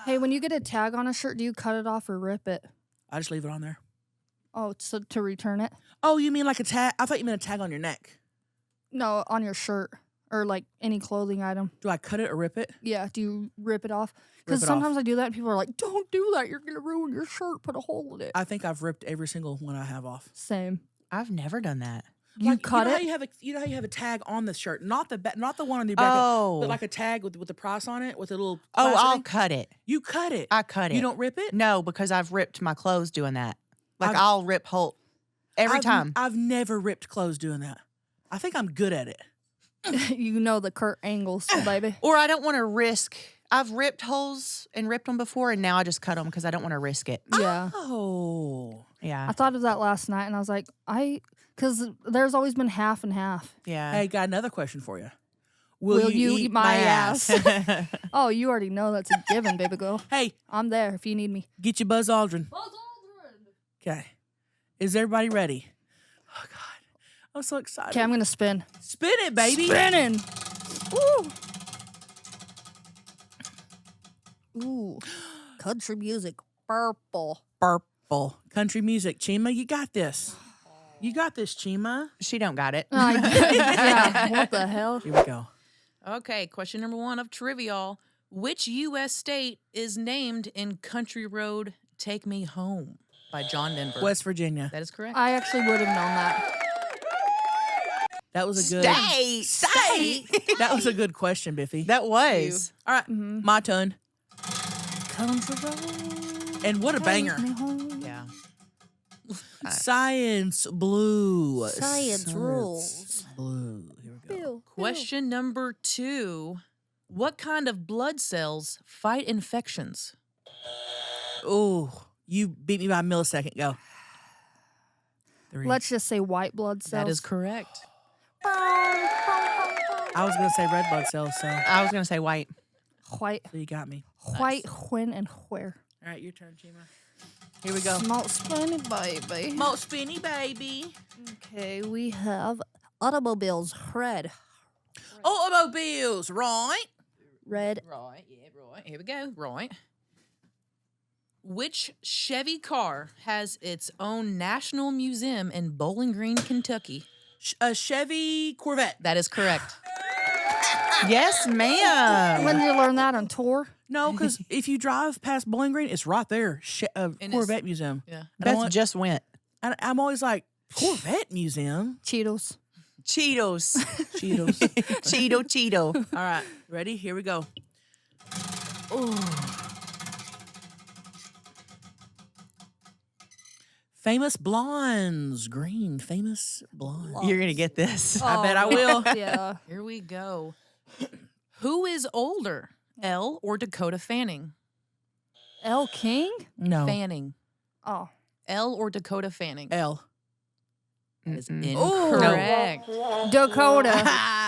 S2: Hey, when you get a tag on a shirt, do you cut it off or rip it?
S1: I just leave it on there.
S2: Oh, so to return it?
S1: Oh, you mean like a tag? I thought you meant a tag on your neck.
S2: No, on your shirt. or like any clothing item.
S1: Do I cut it or rip it?
S2: Yeah, do you rip it off? Because
S1: Rip it
S2: sometimes
S1: off.
S2: I do that and people are like, don't do that. You're going to ruin your shirt. Put a hole in it.
S1: I think I've ripped every single one I have off.
S2: Same.
S3: I've never done that.
S2: You cut
S1: know
S2: it?
S1: How you have a, you know how you have a tag on the shirt, not the not the one on the back,
S3: Oh.
S1: but like a tag with the price on it with a little.
S3: Oh,
S1: plastic
S3: I'll
S1: thing.
S3: cut it.
S1: You cut it.
S3: I cut it.
S1: You don't rip it.
S3: No, because I've ripped my clothes doing that. Like
S1: I've-
S3: I'll rip whole every time.
S1: I've never ripped clothes doing that. I think I'm good at it.
S2: You know the Kurt Angles, baby.
S3: Or I don't want to risk. I've ripped holes and ripped them before, and now I just cut them because I don't want to risk it.
S2: Yeah.
S1: Oh.
S3: Yeah,
S2: I thought of that last night and I was like, because there's always been half and half.
S3: yeah.
S1: Hey, got another question for you.
S2: Will you eat my ass? Oh, you already know that's a given, baby girl.
S1: Hey,
S2: I'm there if you need me.
S1: get your Buzz Aldrin. Okay. Is everybody ready? Oh God, I'm so excited.
S2: Okay, I'm going to spin.
S1: Spin it, baby.
S2: Spinning. Ooh. Ooh. Country music. Purple.
S1: Purple country music. Chima, you got this. You got this, Chima.
S3: She don't got it.
S2: Yeah, what the hell?
S1: Here we go.
S4: Okay, question number 1 of Trivial. Which U.S. state is named in Country Road Take Me Home by John Denver?
S1: West Virginia.
S4: That is correct.
S2: I actually would have known that.
S1: That was a good.
S3: State.
S1: That was a good question, Biffy.
S3: That was.
S1: All right, my turn.
S2: Country road.
S1: And what a banger.
S2: Take me home.
S3: Yeah.
S1: Science blue.
S2: Science rules.
S1: Blue. Here we go.
S2: Bill,
S4: Question number 2. What kind of blood cells fight infections?
S1: Oh, you beat me by a millisecond. Go. 3.
S2: Let's just say white blood cells.
S4: That is correct.
S1: I was gonna say red blood cells, so
S3: I was gonna say white.
S2: White,
S1: you got me.
S2: white, when, and where.
S1: All right, your turn, Chima. Here we go.
S2: Small spinny baby.
S1: Most spinny baby.
S2: Okay, we have automobiles. Red.
S1: Automobiles, right?
S2: Red.
S4: Right, yeah, right. Here we go. Right. Which Chevy car has its own national museum in Bowling Green, Kentucky?
S1: A Chevy Corvette.
S4: That is correct.
S3: Yes, ma'am.
S2: When did you learn that on tour?
S1: No, because if you drive past Bowling Green, it's right there.
S4: it's-
S1: Corvette Museum.
S4: Yeah.
S3: Beth just went.
S1: And I'm always like, Corvette Museum?
S2: Cheetos.
S3: Cheetos.
S1: Cheetos.
S3: Cheeto.
S1: All right, ready? Here we go. Ooh. Famous blondes. Green, famous blondes.
S3: You're gonna get this.
S1: I bet I will.
S2: Yeah.
S4: Here we go. Who is older, Elle or Dakota Fanning?
S2: L. King?
S1: No.
S4: Fanning.
S2: Oh.
S4: Elle or Dakota Fanning?
S1: L.
S4: That is
S3: Mm-mm.
S4: incorrect.
S2: Dakota.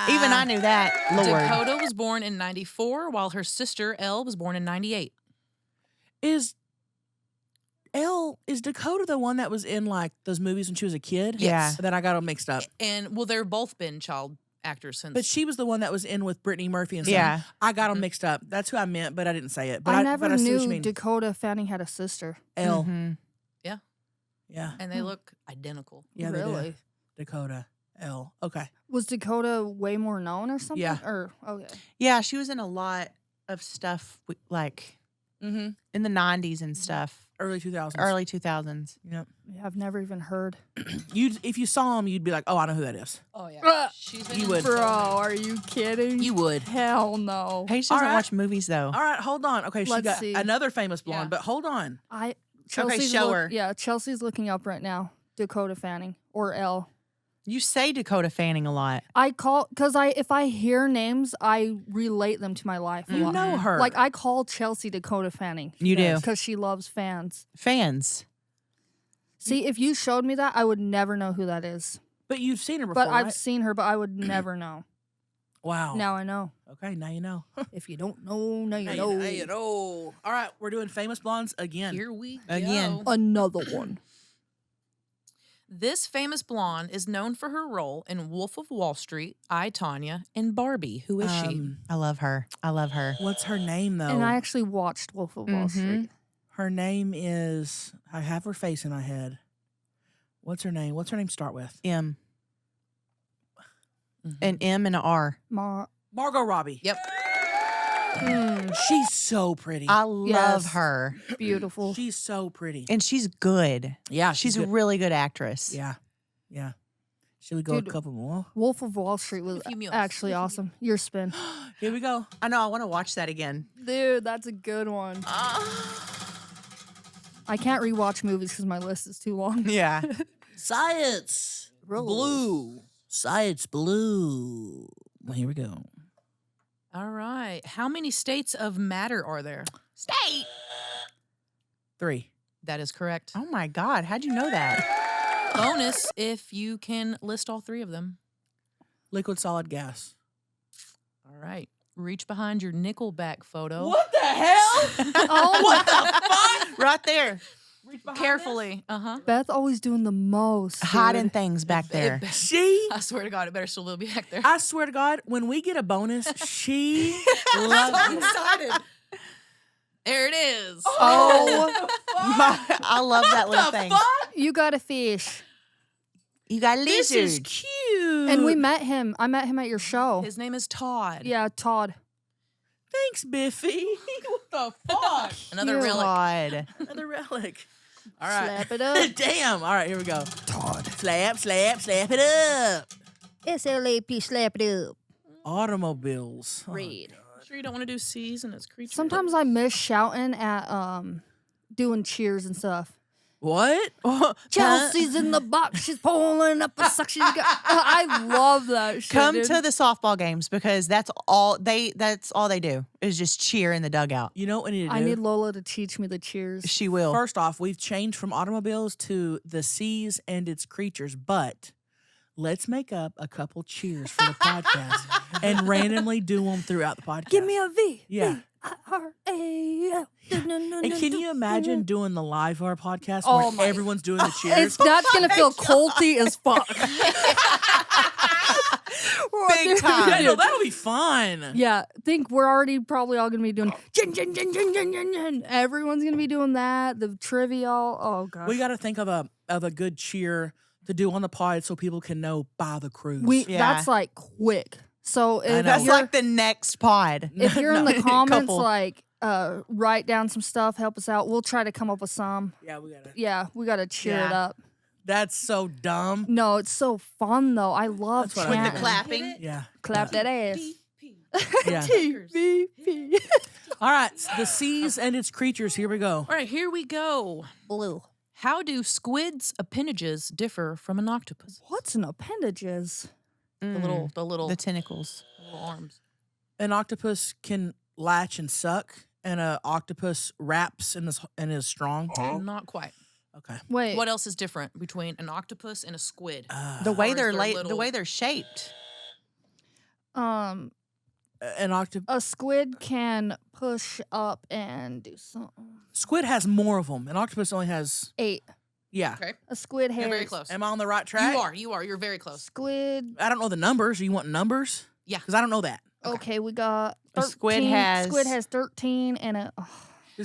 S3: Even I knew that. Lord.
S4: Dakota was born in 94, while her sister Elle was born in 98.
S1: Is Dakota the one that was in like those movies when she was a kid?
S3: Yes.
S1: That I got them mixed up.
S4: And well, they're both been child actors since.
S1: But she was the one that was in with Brittany Murphy and stuff.
S3: Yeah.
S1: I got them mixed up. That's who I meant, but I didn't say it. But
S2: I never
S1: but I see what you
S2: knew
S1: mean.
S2: Dakota Fanning had a sister.
S1: L.
S3: Mhm.
S1: Yeah.
S4: and they look identical.
S1: Yeah, they do.
S2: Really?
S1: Dakota. L. Okay.
S2: Was Dakota way more known or something?
S1: Yeah.
S2: Or okay.
S3: Yeah, she was in a lot of stuff like
S1: Mm-hmm.
S3: in the 90s and stuff.
S1: Early 2000s.
S3: Early 2000s.
S1: Yep.
S2: Yeah, I've never even heard.
S1: If you saw him, you'd be like, oh, I know who that is.
S4: Oh yeah,
S2: Uh,
S4: she's been
S1: you
S4: in
S1: would.
S2: Bro,
S4: so many.
S2: are you kidding?
S1: You would.
S2: Hell no.
S3: Paige doesn't
S1: All right.
S3: watch movies though.
S1: All right, hold on. Okay, she
S2: Let's
S1: got
S2: see.
S1: another famous blonde,
S4: Yeah.
S1: but hold on.
S2: Chelsea's
S3: show her.
S2: Yeah, Chelsea's looking up right now. Dakota Fanning or L.
S3: You say Dakota Fanning a lot.
S2: I call because if I hear names, I relate them to my life. a
S1: You
S2: lot.
S1: know her.
S2: Like I call Chelsea Dakota Fanning.
S3: You do.
S2: because she loves fans.
S3: Fans.
S2: See, if you showed me that, I would never know who that is.
S1: But you've seen her before,
S2: But I've
S1: right?
S2: seen her, but I would never know.
S1: Wow.
S2: Now I know.
S1: Okay, now you know.
S2: If you don't know, now you
S1: Now
S2: know.
S1: now you know. All right, we're doing famous blondes again.
S4: Here we go.
S3: Again.
S2: Another one.
S4: This famous blonde is known for her role in Wolf of Wall Street, I, Tonya, and Barbie. Who is she?
S3: I love her. I love her.
S1: What's her name though?
S2: And I actually watched Wolf of Wall
S3: Mhm.
S2: Street.
S1: Her name is. I have her face in my head. What's her name? What's her name start with?
S3: M. An M and an R.
S1: Margot Robbie.
S4: Yep.
S1: She's so pretty.
S3: I love
S2: Yes.
S3: her.
S2: Beautiful.
S1: She's so pretty.
S3: And she's good.
S1: Yeah,
S3: She's a
S1: good.
S3: really good actress.
S1: Yeah. Should we go
S2: Dude,
S1: a couple more?
S2: Wolf of Wall Street was
S4: A few meals.
S2: actually awesome. Your spin.
S1: Here we go.
S3: I know. I want to watch that again.
S2: Dude, that's a good one. I can't rewatch movies because my list is too long.
S3: Yeah.
S1: Science blue. Science blue. Well, here we go.
S4: All right. How many states of matter are there? State.
S1: 3.
S4: That is correct.
S3: Oh my God. How'd you know that?
S4: Bonus if you can list all 3 of them.
S1: Liquid, solid, gas.
S4: All right. Reach behind your Nickelback photo.
S1: What the hell?
S2: Oh,
S1: What the fuck?
S3: Right there.
S4: Carefully. Uh-huh.
S2: Beth always doing the most.
S3: Hiding
S2: dude.
S3: things back there.
S1: She,
S4: I swear to God, it better still be back there.
S1: I swear to God, when we get a bonus, she loves it.
S4: excited. There it is.
S3: Oh, I love that little thing.
S2: You got a fish.
S3: You got
S1: This
S3: lizard.
S1: is cute.
S2: And we met him. I met him at your show.
S4: His name is Todd.
S2: Yeah, Todd.
S1: Thanks, Biffy. What the fuck?
S4: Another
S2: Cute.
S4: relic.
S3: God.
S1: Another relic. All right.
S2: Slap it up.
S1: Damn. All right, here we go. Todd. Slap, slap, slap it up.
S2: SLAP, slap it up.
S1: Automobiles. Oh,
S2: Read.
S4: Sure you don't want to do C's and its creatures?
S2: Sometimes I miss shouting at doing cheers and stuff.
S1: what?
S2: Chelsea's in the box. She's pulling up a suction. I love that shit.
S3: Come
S2: dude.
S3: to the softball games because that's all they do is just cheer in the dugout.
S1: You know what we need to do?
S2: I need Lola to teach me the cheers.
S3: She will.
S1: First off, we've changed from automobiles to the seas and its creatures, but let's make up a couple cheers for the podcast and randomly do them throughout the podcast.
S2: Give me a V.
S1: Yeah.
S2: V-I-R-A-L.
S1: And can you imagine doing the live of our podcast
S2: Oh
S1: where
S2: my-
S1: everyone's doing the cheers?
S2: That's gonna feel culty as fuck.
S3: Big time.
S1: Yeah, no, that'll be fun.
S2: Yeah, think we're already probably all gonna be doing gin, gin, gin, gin, gin, gin, gin. Everyone's gonna be doing that. The trivial. Oh gosh.
S1: We got to think of a good cheer to do on the pod so people can know by the cruise.
S3: Yeah.
S2: That's like quick. So if
S1: know.
S3: That's
S2: you're,
S3: like the next pod.
S2: if you're in the
S1: No,
S2: comments,
S3: couple.
S2: like write down some stuff, help us out. We'll try to come up with some.
S1: yeah, we got to.
S2: Yeah, we gotta cheer it
S3: Yeah.
S2: up.
S1: That's so dumb.
S2: No, it's so fun though. I love
S1: That's what I
S2: chanting.
S1: did.
S3: Clapping.
S1: Yeah.
S2: Clap that ass.
S1: Yeah.
S2: TVP.
S1: All right, the seas and its creatures. Here we go.
S4: All right, here we go.
S2: Blue.
S4: How do squids' appendages differ from an octopus?
S2: What's an appendages?
S4: The little
S3: The tentacles.
S4: arms.
S1: An octopus can latch and suck, and an octopus wraps and is strong.
S4: Not quite.
S1: Okay.
S2: Wait.
S4: What else is different between an octopus and a squid?
S3: The way
S4: Or is
S3: they're
S4: there
S3: laid, the
S4: little-
S3: way they're shaped.
S1: An octopus.
S2: A squid can push up and do something.
S1: Squid has more of them. An octopus only has.
S2: 8.
S1: Yeah.
S4: Okay.
S2: A squid has.
S4: You're very close.
S1: Am I on the right track?
S4: You are. You're very close.
S2: Squid.
S1: I don't know the numbers. You want numbers?
S4: Yeah.
S1: Because I don't know that.
S2: Okay, we got 13.
S3: A squid has-
S2: Squid has 13 and a.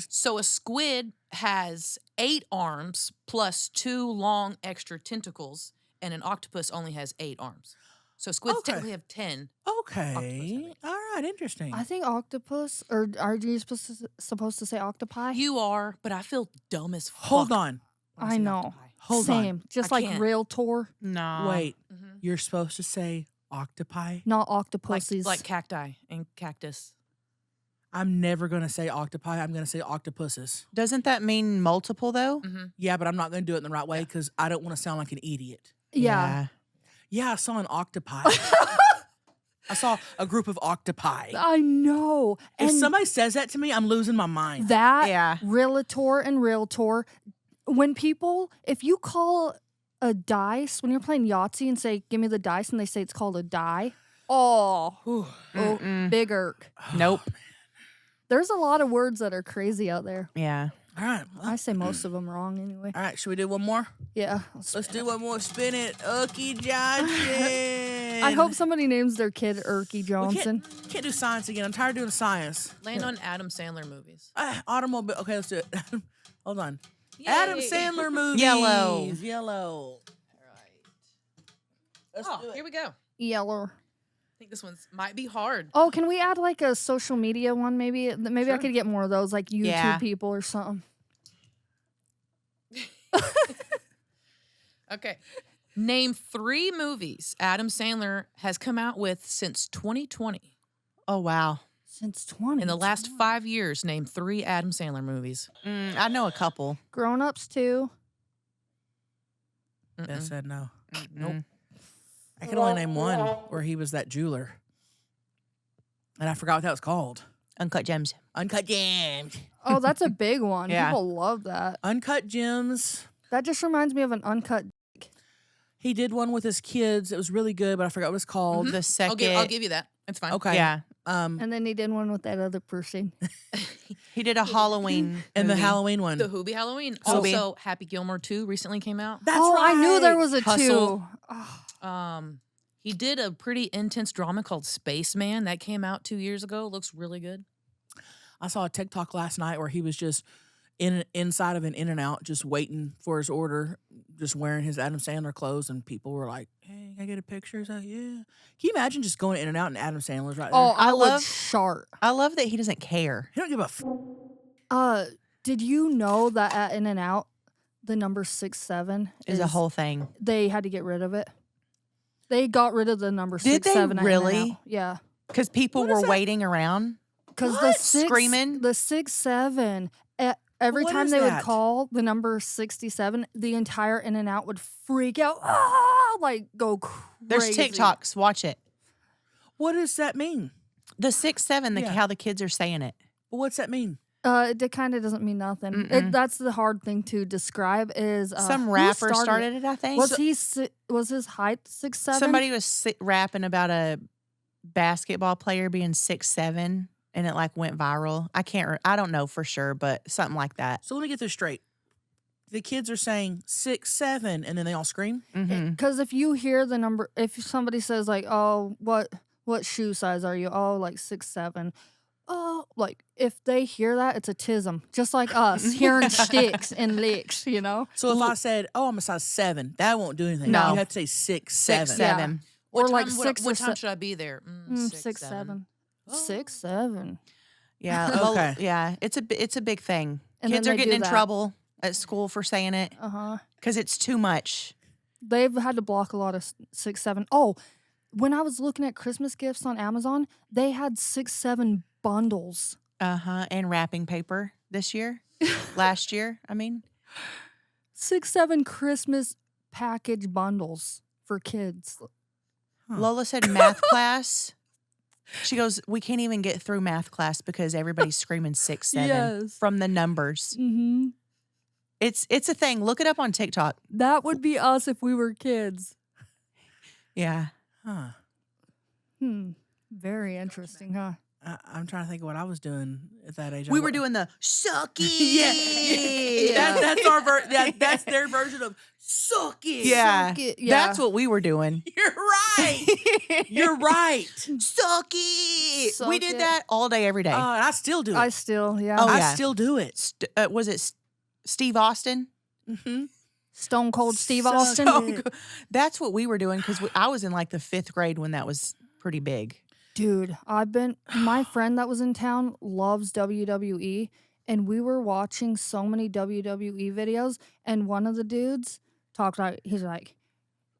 S4: So a squid has 8 arms plus 2 long extra tentacles, and an octopus only has 8 arms. So squids
S1: Okay.
S4: technically have 10.
S1: Okay. All right. Interesting.
S2: I think octopus, or are you supposed to say octopi?
S4: You are, but I feel dumb as fuck.
S1: Hold on.
S4: when
S2: I
S4: say
S2: know.
S4: octopi.
S1: Hold on.
S2: Same. Just
S4: I
S2: like
S4: can't.
S2: realtor,
S3: No.
S1: Wait.
S4: Mhm.
S1: You're supposed to say octopi?
S2: not
S4: Like,
S2: octopuses.
S4: like cacti and cactus.
S1: I'm never going to say octopi. I'm going to say octopuses.
S3: Doesn't that mean multiple though?
S4: Mm-hmm.
S1: Yeah, but I'm not going to do it in the right way because I don't want to sound like an idiot.
S2: yeah.
S1: Yeah, I saw an octopi. I saw a group of octopi.
S2: I know.
S1: If
S2: And
S1: somebody says that to me, I'm losing my mind.
S2: that
S3: Yeah.
S2: realtor and realtor, when people, if you call a dice, when you're playing Yahtzee and say, give me the dice, and they say it's called a die, oh, big irk.
S3: Nope.
S2: There's a lot of words that are crazy out there.
S3: Yeah.
S1: All right. Well,
S2: I say most of them wrong anyway.
S1: all right. Should we do one more?
S2: Yeah.
S1: Let's do one more. Spin it. Okie Johnson.
S2: I hope somebody names their kid Erky
S1: We
S2: Johnson.
S1: can't do science again. I'm tired of doing science.
S4: Land on Adam Sandler movies.
S1: Automobile. Okay, let's do it. Hold on. Adam
S4: Yay.
S1: Sandler movies.
S3: Yellow.
S1: Yellow. Let's do it.
S4: Here we go.
S2: Yeller.
S4: think this one's might be hard.
S2: Oh, can we add like a social media one? Maybe I
S1: Sure.
S2: could get more of those, like YouTube
S3: Yeah.
S2: people or something.
S4: Okay. Name 3 movies Adam Sandler has come out with since 2020.
S3: Oh, wow.
S2: Since 20.
S4: In the last 5 years, name 3 Adam Sandler movies.
S3: I know a couple.
S2: Grown Ups 2.
S1: That said no.
S3: Nope.
S1: I can only name one where he was that jeweler. And I forgot what that was called.
S3: Uncut Gems.
S1: Uncut Gems.
S2: Oh, that's a big one.
S3: Yeah.
S2: People love that.
S1: Uncut Gems.
S2: That just reminds me of an uncut.
S1: He did one with his kids. It was really good, but I forgot what it's called.
S3: The second.
S4: I'll give you that. It's fine.
S1: Okay.
S3: Yeah.
S2: And then he did one with that other person.
S3: He did a Halloween.
S1: And the
S3: movie.
S1: Halloween one.
S4: The Hoobie Halloween.
S3: Hoobie.
S4: Also, Happy Gilmore 2 recently came out.
S1: That's
S2: oh,
S1: right.
S2: I knew there was a
S4: Hustle.
S2: 2.
S4: He did a pretty intense drama called Spaceman that came out 2 years ago. Looks really good.
S1: I saw a TikTok last night where he was just inside of an In-N-Out, just waiting for his order, just wearing his Adam Sandler clothes, and people were like, "Hey, can I get a picture?" He's like, "Yeah." Can you imagine just going to In-N-Out and Adam Sandler's right there?
S2: Oh, I would
S3: love-
S2: sharp.
S3: I love that he doesn't care.
S1: He don't give a
S2: Did you know that at In-N-Out, the number 67
S3: Is a whole thing.
S2: They had to get rid of it. They got rid of the number
S3: Did they
S2: 67 at
S3: really?
S2: In-N-Out. Yeah.
S3: Because people
S1: What is
S3: were
S1: that?
S3: waiting around.
S2: Because
S1: What?
S2: screaming, the 67. Every
S1: What
S2: time
S1: is
S2: they
S1: that?
S2: would call the number 67, the entire In-N-Out would freak out, ah, like go crazy.
S3: There's TikToks. Watch it.
S1: What does that mean?
S3: The 6-7.
S1: Yeah.
S3: How the kids are saying it.
S1: What's that mean?
S2: It kind of doesn't mean nothing. That's the hard thing to describe. Is
S3: Some
S2: who
S3: rapper started it. I think.
S2: Was his height 6'7"?
S3: Somebody was rapping about a basketball player being 6'7", and it like went viral. I don't know for sure, but something like that.
S1: So let me get this straight. The kids are saying 6'7", and then they all scream.
S3: Mm-hmm.
S2: Because if you hear the number, if somebody says like, "Oh, what shoe size are you?" "Oh, like 6'7". Oh, like if they hear that, it's a tism, just like us hearing sticks and licks, you know.
S1: So if I said, "Oh, I'm a size 7," that won't do anything.
S3: No.
S1: You have to say 6'7".
S3: 6'7".
S2: Or
S4: What
S2: like
S4: time,
S2: 6 or
S4: what time
S2: 7.
S4: should I be there?
S2: 6'7".
S4: Oh.
S2: 6'7".
S3: Yeah.
S1: Okay.
S3: Well, yeah. It's a big thing.
S2: And
S3: Kids
S2: then
S3: are
S2: they
S3: getting
S2: do
S3: in
S2: that.
S3: trouble at school for saying it because it's too much.
S2: They've had to block a lot of 6'7". Oh, when I was looking at Christmas gifts on Amazon, they had 6'7" bundles.
S3: And wrapping paper this year, last year. I mean,
S2: 6'7" Christmas package bundles for kids.
S3: Lola said math class. She goes, "We can't even get through math class because everybody's screaming 6'7"
S2: Yes.
S3: from the numbers."
S2: Mm-hmm.
S3: It's a thing. Look it up on TikTok.
S2: That would be us if we were kids.
S3: Yeah.
S1: Huh.
S2: Very interesting, huh?
S1: I'm trying to think of what I was doing at that age.
S3: We were doing the sucky.
S1: Yeah. That's our that's their version of suck it.
S3: Yeah.
S2: Suck it, yeah.
S3: That's what we were doing.
S1: You're right. You're right.
S3: Sucky.
S2: Suck
S3: We did
S2: it.
S3: that all day, every day.
S1: And I still do it.
S2: I still, yeah.
S3: Oh,
S1: I
S3: yeah.
S1: still do it.
S3: Was it Steve Austin?
S1: Mm-hmm.
S2: Stone Cold Steve
S1: Suck
S2: Austin.
S1: it.
S3: That's what we were doing because I was in like the 5th grade when that was pretty big.
S2: Dude, my friend that was in town loves WWE, and we were watching so many WWE videos, and one of the dudes talked like,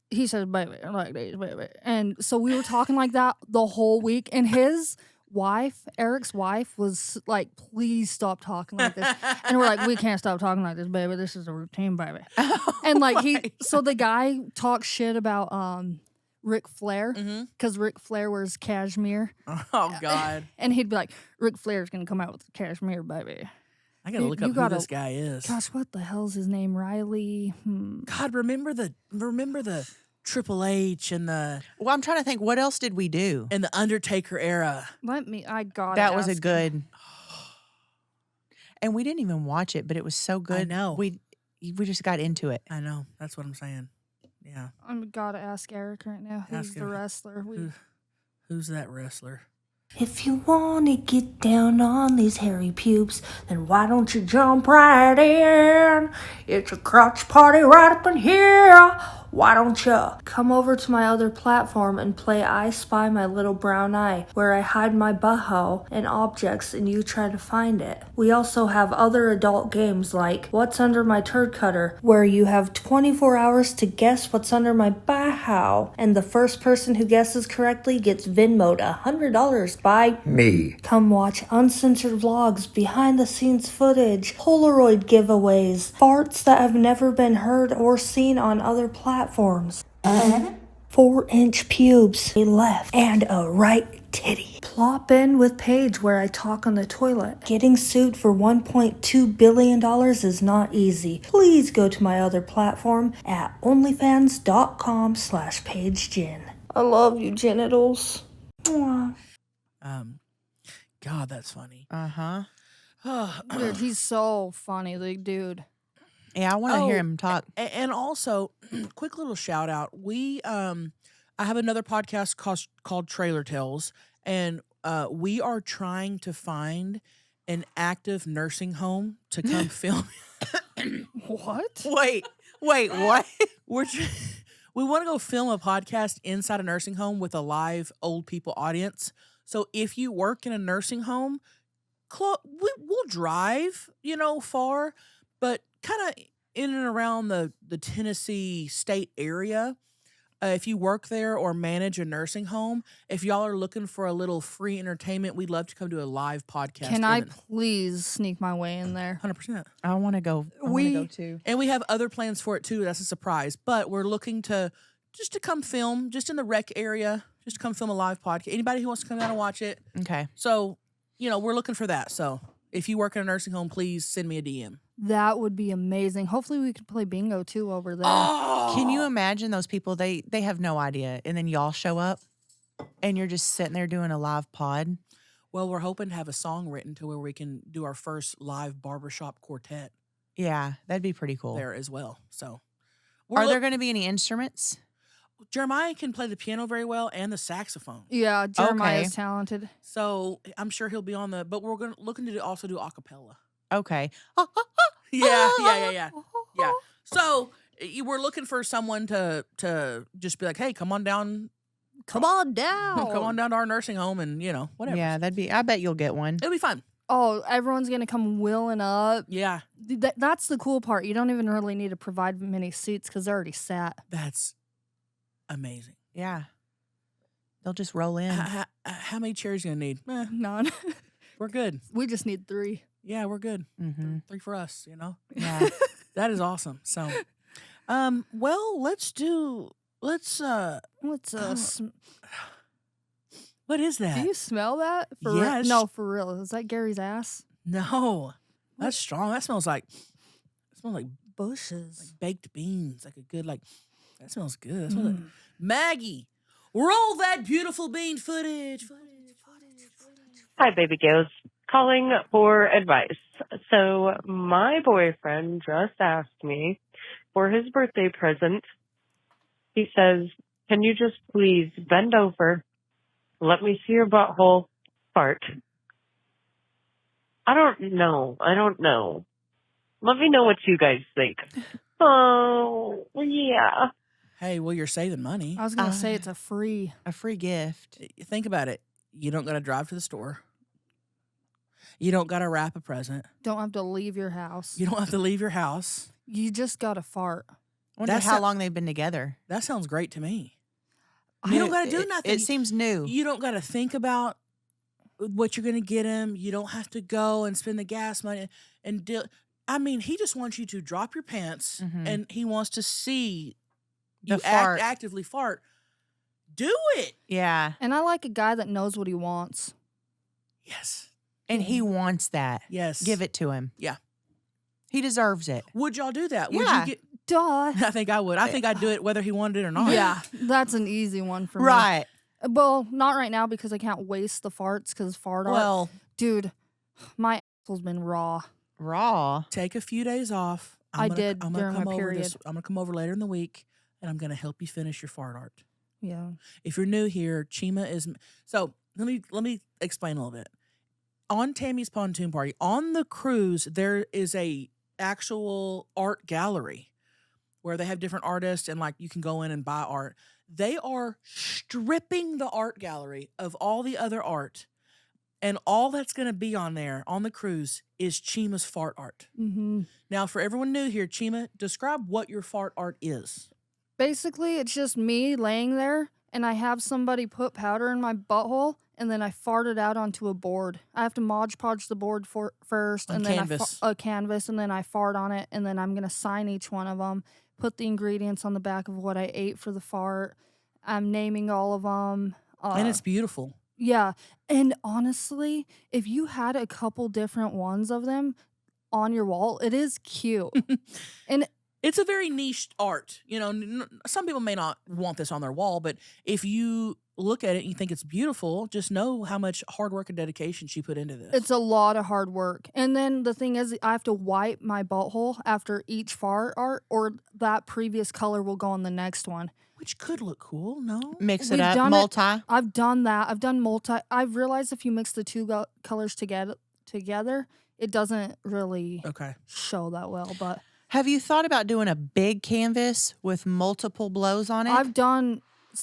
S2: he says, "Baby, like this, baby." And so we were talking like that the whole week, and his wife, Eric's wife, was like, "Please stop talking like this." And we're like, "We can't stop talking like this, baby. This is a routine, baby." And like so the guy talks shit about Ric Flair, because Ric Flair wears cashmere.
S1: Oh God.
S2: And he'd be like, "Ric Flair's gonna come out with cashmere, baby."
S1: I gotta look
S2: You
S1: up who
S2: gotta-
S1: this guy is.
S2: Gosh, what the hell's his name? Riley?
S1: God, remember the Triple H and the
S3: Well, I'm trying to think, what else did we do?
S1: Undertaker era.
S2: I got
S3: That was a good. And we didn't even watch it, but it was so good.
S1: I know.
S3: We just got into it.
S1: I know. That's what I'm saying. Yeah.
S2: I'm gotta ask Eric right now. Who's
S1: Ask
S2: the
S1: him.
S2: wrestler?
S1: Who's that wrestler?
S5: If you wanna get down on these hairy pubes, then why don't you jump right in? It's a crotch party right up in here. Why don't ya come over to my other platform and play I Spy My Little Brown Eye, where I hide my butthole in objects and you try to find it. We also have other adult games like What's Under My Turd Cutter, where you have 24 hours to guess what's under my butthole, and the first person who guesses correctly gets Venmo'd $100 by me. Come watch uncensored vlogs, behind the scenes footage, Polaroid giveaways, farts that have never been heard or seen on other platforms. 4-inch pubes, a left and a right titty. Plop in with Paige, where I talk on the toilet. Getting sued for $1.2 billion is not easy. Please go to my other platform at onlyfans.com/PaigeGinn. I love you, Ginnitals. Mwah.
S1: God, that's funny.
S3: Uh-huh.
S2: Dude, he's so funny, the dude.
S3: Yeah, I want to hear him talk.
S1: And also, quick little shout out. I have another podcast called Trailer Tales, and we are trying to find an active nursing home to come film.
S2: What?
S3: Wait, what?
S1: We want to go film a podcast inside a nursing home with a live old people audience. So if you work in a nursing home, we'll drive, far, but kind of in and around the Tennessee state area. If you work there or manage a nursing home, if y'all are looking for a little free entertainment, we'd love to come to a live podcast.
S2: Can I please sneak my way in there?
S1: 100%.
S3: I want to go. I want to go too.
S1: And we have other plans for it too. That's a surprise. But we're looking to come film, just in the rec area, just to come film a live podcast. Anybody who wants to come down and watch it.
S3: Okay.
S1: So, we're looking for that. So if you work in a nursing home, please send me a DM.
S2: That would be amazing. Hopefully we could play bingo too over there.
S1: Oh!
S3: Can you imagine those people? They have no idea, and then y'all show up, and you're just sitting there doing a live pod.
S1: Well, we're hoping to have a song written to where we can do our first live barbershop quartet.
S3: Yeah, that'd be pretty cool.
S1: There as well. So,
S3: are there going to be any instruments?
S1: Jeremiah can play the piano very well and the saxophone.
S2: Yeah, Jeremiah's talented.
S1: So I'm sure he'll be on but we're looking to also do a cappella.
S3: Okay.
S1: Yeah. So we're looking for someone to just be like, hey, come on down.
S2: Come on down.
S1: Come on down to our nursing home and, whatever.
S3: Yeah, I bet you'll get one.
S1: It'll be fun.
S2: Oh, everyone's going to come willing up.
S1: Yeah.
S2: That's the cool part. You don't even really need to provide many seats because they're already sat.
S1: That's amazing.
S3: Yeah. They'll just roll in.
S1: How many chairs you going to need?
S2: None.
S1: We're good.
S2: We just need 3.
S1: Yeah, we're good.
S3: Mm-hmm.
S1: 3 for us,
S3: Yeah.
S1: That is awesome. So, well, what is that?
S2: Do you smell that?
S1: Yes.
S2: No, for real. Is that Gary's ass?
S1: No, that's strong. That smells like
S2: Bushes.
S1: like baked beans, like a good that smells good. That smells like, Maggie, roll that beautiful bean footage.
S6: Hi, baby girls. Calling for advice. So my boyfriend just asked me for his birthday present. He says, can you just please bend over, let me see your butthole, fart. I don't know. Let me know what you guys think. Oh, yeah.
S1: Hey, well, you're saving money.
S2: I was going to say it's a free
S3: gift.
S1: Think about it. You don't got to drive to the store. You don't got to wrap a present.
S2: Don't have to leave your house.
S1: You don't have to leave your house.
S2: You just got to fart.
S3: I wonder how long they've been together.
S1: That sounds great to me. You don't got to do nothing.
S3: It seems new.
S1: You don't got to think about what you're going to get him. You don't have to go and spend the gas money and deal. I mean, he just wants you to drop your pants and he wants to see you actively fart. Do it.
S3: Yeah.
S2: And I like a guy that knows what he wants.
S1: Yes.
S3: And he wants that.
S1: Yes.
S3: Give it to him.
S1: Yeah.
S3: He deserves it.
S1: Would y'all do that?
S3: Yeah.
S1: Would you get?
S2: Duh.
S1: I think I would. I think I'd do it whether he wanted it or not.
S2: Yeah, that's an easy one for me.
S3: Right.
S2: Well, not right now because I can't waste the farts because fart art.
S1: Well,
S2: dude, my asshole's been raw.
S1: Take a few days off.
S2: I'm during my period.
S1: I'm going to come over later in the week and I'm going to help you finish your fart art.
S2: Yeah.
S1: If you're new here, Chima is. So let me explain a little bit. On Tammy's Pontoon Party, on the cruise, there is a actual art gallery where they have different artists and like you can go in and buy art. They are stripping the art gallery of all the other art, and all that's going to be on there on the cruise is Chima's fart art.
S2: Mm-hmm.
S1: Now, for everyone new here, Chima, describe what your fart art is.
S2: Basically, it's just me laying there, and I have somebody put powder in my butthole, and then I fart it out onto a board. I have to Mod Podge the board first,
S1: On
S2: and then
S1: canvas.
S2: a canvas, and then I fart on it, and then I'm gonna sign each one of them, put the ingredients on the back of what I ate for the fart. I'm naming all of them.
S1: And it's beautiful.
S2: Yeah, and honestly, if you had a couple different ones of them on your wall, it is cute. And
S1: It's a very niche art. You know, some people may not want this on their wall, but if you look at it and you think it's beautiful, just know how much hard work and dedication she put into this.
S2: it's a lot of hard work. And then the thing is, I have to wipe my butthole after each fart art, or that previous color will go on the next one.
S1: Which could look cool, no?
S3: Mix it
S2: We've
S3: up,
S2: done it.
S3: multi.
S2: I've done that. I've done multi. I've realized if you mix the two colors together, it doesn't really
S1: Okay.
S2: show that well. But
S3: Have you thought about doing a big canvas with multiple blows on it?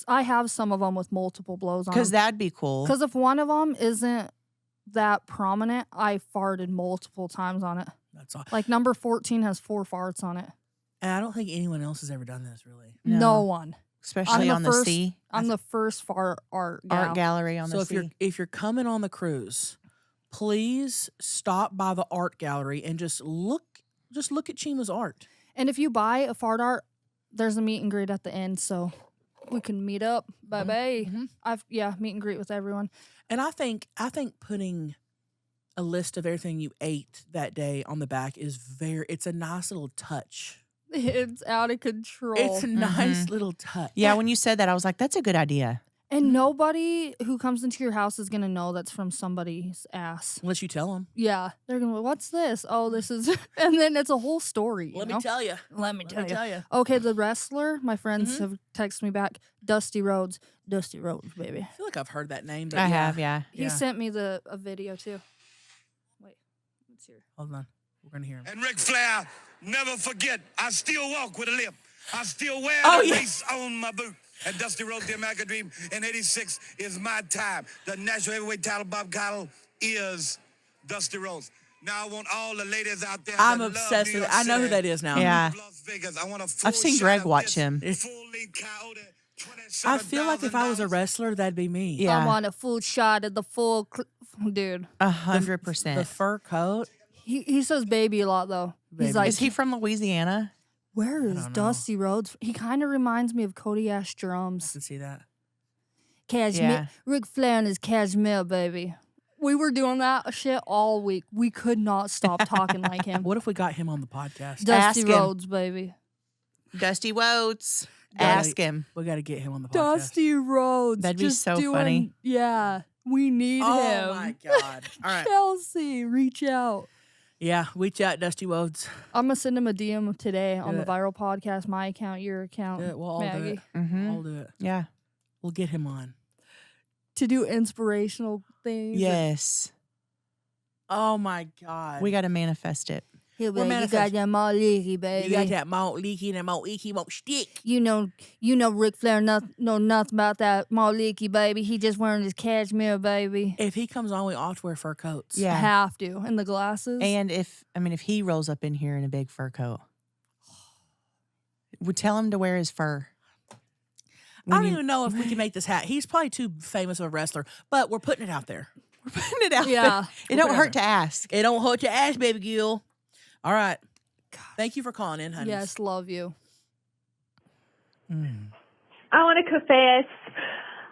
S2: I have some of them with multiple blows on them.
S3: Because that'd be cool.
S2: Because if one of them isn't that prominent, I farted multiple times on it.
S1: That's all.
S2: Like number 14 has 4 farts on it.
S1: And I don't think anyone else has ever done this, really.
S3: No.
S2: No one.
S3: Especially on the
S2: first,
S3: sea.
S2: I'm the first fart art gal.
S3: Art gallery on
S1: So
S3: the
S1: if
S3: sea.
S1: you're coming on the cruise, please stop by the art gallery and just look at Chima's art.
S2: And if you buy a fart art, there's a meet and greet at the end, so we can meet up. Bye bye.
S1: Mhm.
S2: Meet and greet with everyone.
S1: And I think putting a list of everything you ate that day on the back is it's a nice little touch.
S2: It's out of control.
S1: It's a nice little touch.
S3: Yeah, when you said that, I was like, that's a good idea.
S2: And nobody who comes into your house is gonna know that's from somebody's ass.
S1: Unless you tell them.
S2: Yeah, they're gonna be, what's this? Oh, this is, and then it's a whole story. you
S1: Let
S2: know?
S1: me tell you.
S2: Let me
S1: Let me tell you.
S2: Okay, the wrestler, my friends
S1: Mm-hmm.
S2: have texted me back. Dusty Rhodes, baby.
S1: I feel like I've heard that name. But
S3: I
S1: yeah.
S3: have, yeah.
S2: He sent me a video too. Wait, let's hear.
S1: Hold on. We're going to hear him.
S7: And Ric Flair, never forget, I still walk with a limp. I still wear
S1: Oh,
S7: the
S1: yeah.
S7: lace on my boot. And Dusty Rhodes, the American Dream, in 86 is my time. The national heavyweight title, Bob Cottle, is Dusty Rhodes. Now I want all the ladies out there.
S1: I'm
S7: that
S1: obsessed
S7: love New
S1: with it.
S7: York
S1: I know who
S7: City,
S1: that is now.
S3: Yeah.
S7: Las Vegas. I want a full
S3: I've seen
S7: shot
S3: Greg
S7: of
S3: watch
S7: this
S3: him.
S7: full-length Coyote,
S1: I feel like if I was a
S7: $27,000.
S1: wrestler, that'd be me.
S3: Yeah.
S2: I want a full shot of the full, dude.
S3: 100%.
S1: The fur coat.
S2: He says baby a lot though.
S1: Baby.
S2: He's like,
S3: Is he from Louisiana?
S2: where is
S1: don't know.
S2: Dusty Rhodes? He kind of reminds me of Cody Ash
S1: I
S2: Drums.
S1: can see that.
S2: Cashmere,
S3: Yeah.
S2: Ric Flair and his cashmere, baby. We were doing that shit all week. We could not stop talking like him.
S1: What if we got him on the podcast?
S2: Dusty
S3: Ask him.
S2: Rhodes, baby.
S3: Dusty Rhodes.
S1: Gotta-
S3: Ask him.
S1: We got to get him on the podcast.
S2: Dusty Rhodes.
S3: That'd be
S2: just
S3: so
S2: doing-
S3: funny.
S2: Yeah, we need
S1: Oh
S2: him.
S1: my God. All right.
S2: Chelsea, reach out.
S1: Yeah, reach out, Dusty Rhodes.
S2: I'm gonna send him a DM today on the
S1: it.
S2: viral podcast. My account, your account,
S1: Do it. We'll all do
S2: Maggie,
S1: it.
S3: Mm-hmm.
S1: We'll do it.
S3: Yeah.
S1: We'll get him on.
S2: to do inspirational things.
S3: Yes.
S1: Oh my God.
S3: We got to manifest it.
S2: He'll be
S1: We're
S2: like, you got
S1: manifesting.
S2: that malt leaky,
S1: you
S2: baby.
S1: got that malt leaky and that malt leaky won't stick.
S2: You know, Ric Flair know nothing about that malt leaky, baby. He just wearing his cashmere, baby.
S1: If he comes on, we ought to wear fur coats.
S3: Yeah.
S2: Have to. And the glasses.
S3: And if he rolls up in here in a big fur coat, would tell him to wear his fur.
S1: I don't even know if we can make this hat. He's probably too famous of a wrestler, but we're putting it out there.
S3: We're putting it out
S2: Yeah.
S3: there. It don't
S1: put it
S3: hurt
S1: out
S3: to ask.
S1: It don't hurt your ass, baby Gill. All right. Thank you for calling in, honey.
S2: yes, love you.
S8: I want to confess.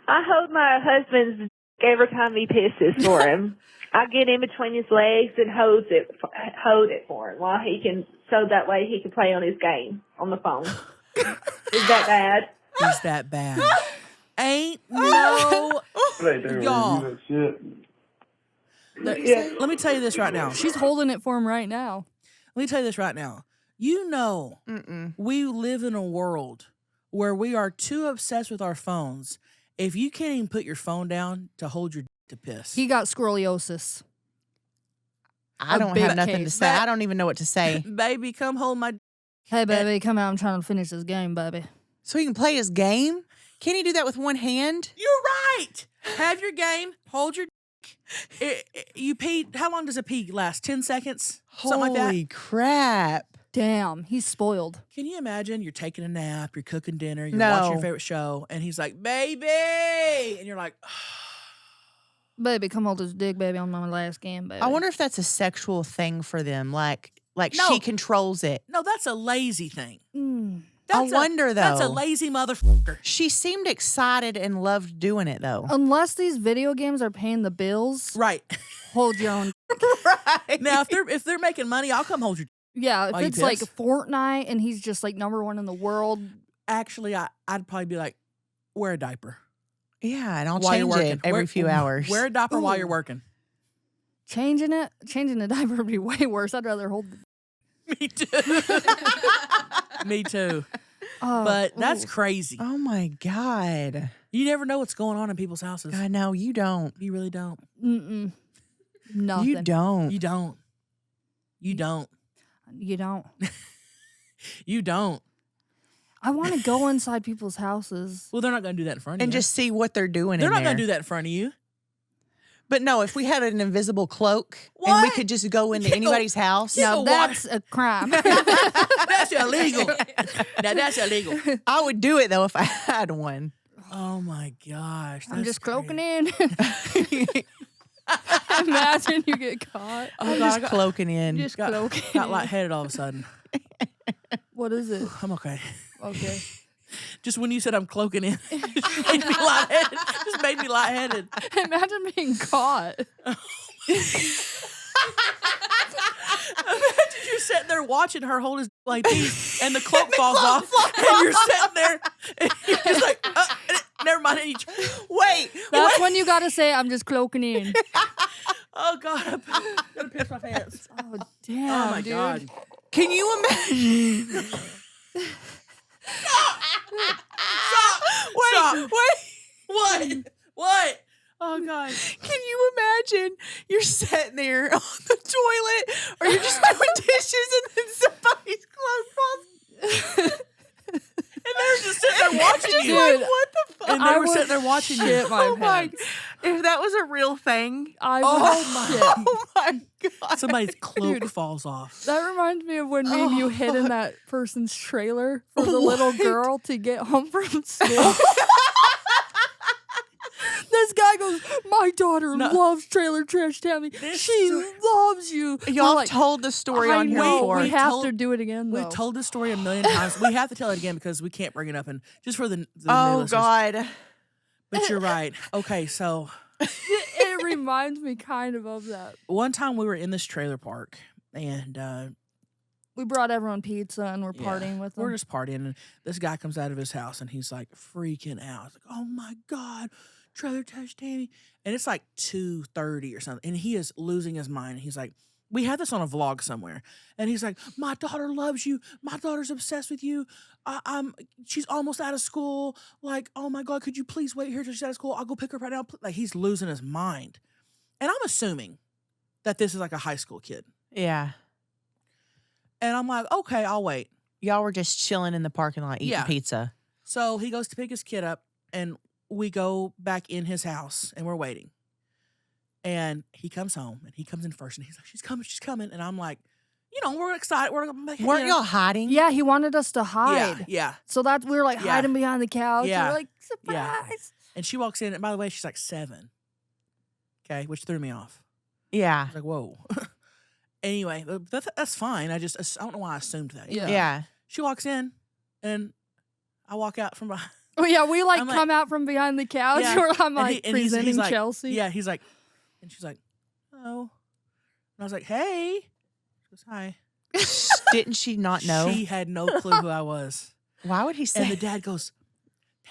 S8: I hold my husband's dick every time he pisses for him. I get in between his legs and hold it for him so that way he can play on his game on the phone. Is that bad?
S1: Is that bad? Ain't no. Y'all. Let me tell you this right now.
S2: She's holding it for him right now.
S1: Let me tell you this right now. You know, we live in a world where we are too obsessed with our phones. If you can't even put your phone down to hold your to piss.
S2: He got scoliosis.
S3: I
S2: A
S3: don't
S2: big
S3: have nothing to
S2: case.
S3: say. I don't even know what to say.
S1: Baby, come hold my
S2: Hey, baby, come out. I'm trying to finish this game, baby.
S3: So he can play his game? Can he do that with one hand?
S1: You're right. Have your game. Hold your you pee. How long does a pee last? 10 seconds? Something like that?
S3: Holy crap.
S2: Damn, he's spoiled.
S1: Can you imagine you're taking a nap, you're cooking dinner, you're
S3: No.
S1: watching your favorite show, and he's like, baby! And you're like,
S2: Baby, come hold this dick, baby, on my last game, baby.
S3: I wonder if that's a sexual thing for them. Like
S1: No.
S3: she controls it.
S1: no, that's a lazy thing.
S2: Mm.
S1: That's
S3: wonder,
S1: That's a
S3: though.
S1: lazy motherfucker.
S3: She seemed excited and loved doing it, though.
S2: Unless these video games are paying the bills,
S1: Right.
S2: hold your own.
S3: Right.
S1: Now, if they're making money, I'll come hold your.
S2: Yeah, if
S1: Are you
S2: it's like
S1: pissed?
S2: Fortnite and he's just like #1 in the world.
S1: Actually, I'd probably be like, wear a diaper
S3: Yeah, and I'll
S1: while you're
S3: change
S1: working.
S3: it every few hours.
S1: Wear a diaper while you're
S2: Ooh.
S1: working.
S2: Changing the diaper would be way worse. I'd rather hold.
S1: Me too. Me too.
S2: Oh,
S1: But that's
S2: ooh.
S1: crazy.
S3: Oh my God.
S1: You never know what's going on in people's houses.
S3: I know you don't.
S1: You really don't.
S2: Mm-mm. Nothing.
S3: You don't.
S1: You don't. You don't.
S2: You don't.
S1: You don't.
S2: I want to go inside people's houses.
S1: Well, they're not going to do that in front of
S3: And
S1: you.
S3: just see what they're doing
S1: they're
S3: in
S1: not
S3: there.
S1: going to do that in front of you.
S3: But no, if we had an invisible cloak and we
S1: What?
S3: could just go into
S1: You go-
S3: anybody's house,
S1: You
S2: Now
S1: go
S2: that's a crime.
S1: That's illegal. Now that's illegal.
S3: I would do it though if I had one.
S1: Oh my gosh.
S2: I'm
S1: that's
S2: just cloaking
S1: crazy.
S2: in. Imagine you get caught.
S1: Oh,
S3: I'm
S1: God,
S3: just cloaking in.
S2: Just
S1: got,
S2: cloaking.
S1: got lightheaded all of a sudden.
S2: What is it?
S1: I'm okay.
S2: Okay.
S1: Just when you said I'm cloaking in, it just made me lightheaded. Just made me lightheaded.
S2: Imagine being caught.
S1: Imagine you're sitting there watching her hold his like these, and the cloak falls off, and you're sitting there, and you're just like, never mind. And you, wait,
S2: That's
S1: wait.
S2: when you gotta say, "I'm just cloaking in."
S1: Oh God, I'm gonna piss my pants.
S2: Oh damn,
S1: Oh my
S2: dude.
S1: God.
S3: Can you imagine?
S1: Stop. What? What? Oh God.
S3: Can you imagine you're sitting there on the toilet or you're just doing dishes and then somebody's clothes falls?
S1: And they were just sitting there watching you.
S2: Dude,
S3: What the fuck?
S1: And they
S2: I
S1: were
S2: would
S1: sitting there watching you.
S2: shit my
S3: Oh my!
S2: pants.
S3: If that was a real thing,
S2: I
S1: Oh
S2: would
S1: my.
S2: shit.
S3: oh my God!
S1: Somebody's cloak
S2: Dude.
S1: falls off.
S2: That reminds me of when me and you hid in that person's trailer for the little
S3: What?
S2: girl to get home from school. This guy goes, "My daughter
S1: No.
S2: loves Trailer Trash Tammy.
S1: This
S2: She
S1: story-
S2: loves you."
S3: Y'all
S2: We're like,
S3: told the story
S2: I
S3: on here
S2: know,
S3: before.
S2: we
S1: We've
S2: have
S1: told-
S2: to do it again, though.
S1: We've told this story a million times. We have to tell it again because we can't bring it up, and just for the new
S3: Oh
S1: listeners.
S3: God!
S1: But you're right. Okay, so
S2: It reminds me kind of that.
S1: one time we were in this trailer park, and
S2: We brought everyone pizza and we're
S1: yeah,
S2: partying with them.
S1: we're just partying, and this guy comes out of his house, and he's like freaking out. He's like, "Oh my God, Trailer Trash Tammy!" And it's like 2:30 or something, and he is losing his mind. And he's like, we had this on a vlog somewhere, and he's like, "My daughter loves you. My daughter's obsessed with you. She's almost out of school. Like, oh my God, could you please wait here till she's out of school? I'll go pick her up right now." Like, he's losing his mind, and I'm assuming that this is like a high school kid,
S3: Yeah,
S1: and I'm like, okay, I'll wait.
S3: y'all were just chilling in the parking lot eating
S1: Yeah.
S3: pizza.
S1: So he goes to pick his kid up, and we go back in his house, and we're waiting. And he comes home, and he comes in first, and he's like, she's coming. And I'm like, we're excited.
S3: Weren't y'all hiding?
S2: Yeah, he wanted us to hide.
S1: Yeah.
S2: So that we were like
S1: Yeah.
S2: hiding behind the couch.
S1: Yeah.
S2: We're like,
S1: Yeah.
S2: surprise.
S1: And she walks in, and by the way, she's like 7. Okay, which threw me off.
S3: Yeah.
S1: I was like, whoa. Anyway, that's fine. I don't know why I assumed that.
S2: Yeah.
S3: Yeah.
S1: She walks in, and I walk out from behind.
S2: Oh yeah, we like
S1: I'm like-
S2: come out from behind the couch
S1: Yeah.
S2: where I'm
S1: And
S2: like
S1: and he's
S2: presenting
S1: like,
S2: Chelsea.
S1: Yeah, he's like, and she's like, "Oh," and I was like, "Hey," she goes, "Hi."
S3: Didn't she not know?
S1: She had no clue who I was.
S3: Why would he say?
S1: And the dad goes,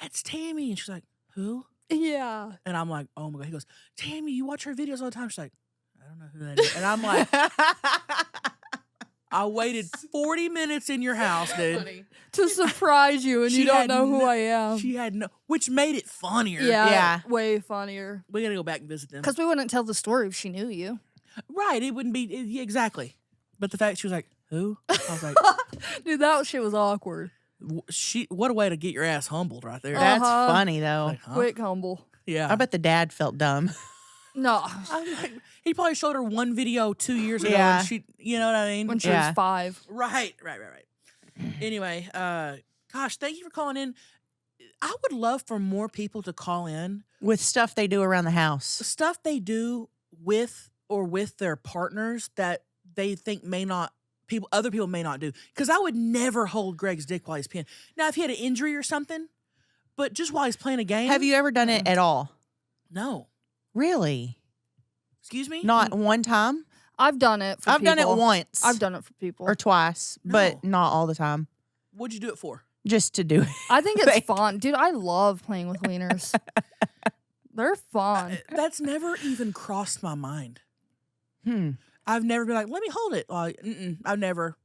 S1: "That's Tammy," and she's like, "Who?"
S2: Yeah.
S1: And I'm like, "Oh my God." He goes, "Tammy, you watch her videos all the time." She's like, "I don't know who that is," and I'm like, "I waited 40 minutes in your house, dude."
S2: To surprise you and
S1: She
S2: you don't
S1: had
S2: know who
S1: no-
S2: I am.
S1: She had no, which made it funnier.
S2: Yeah,
S3: Yeah.
S2: way funnier.
S1: We gotta go back and visit them.
S2: Because we wouldn't tell the story if she knew you.
S1: Right, it wouldn't be yeah, exactly. But the fact she was like, Who? I was like,
S2: Dude, that shit was awkward.
S1: what a way to get your ass humbled right there.
S3: That's funny though.
S1: Like, huh?
S2: Quick humble.
S1: Yeah.
S3: I bet the dad felt dumb.
S2: No.
S1: I'm like, he probably showed her one video 2 years ago.
S3: Yeah.
S1: And she, you know what I mean?
S2: When she
S3: Yeah.
S2: was 5.
S1: Right. Anyway, gosh, thank you for calling in. I would love for more people to call in.
S3: With stuff they do around the house.
S1: Stuff they do with their partners that they think other people may not do. Because I would never hold Greg's dick while he's peeing. Now, if he had an injury or something, but just while he's playing a game.
S3: Have you ever done it at all?
S1: No.
S3: Really?
S1: Excuse me?
S3: Not one time?
S2: I've done it for
S3: I've done it
S2: people.
S3: once.
S2: I've done it for people.
S3: Or twice, but
S1: No.
S3: not all the time.
S1: What'd you do it for?
S3: Just to do it.
S2: I think it's fun. Dude, I love playing with wieners. They're fun.
S1: That's never even crossed my mind.
S3: Hmm.
S1: I've never been like, let me hold it. I've never.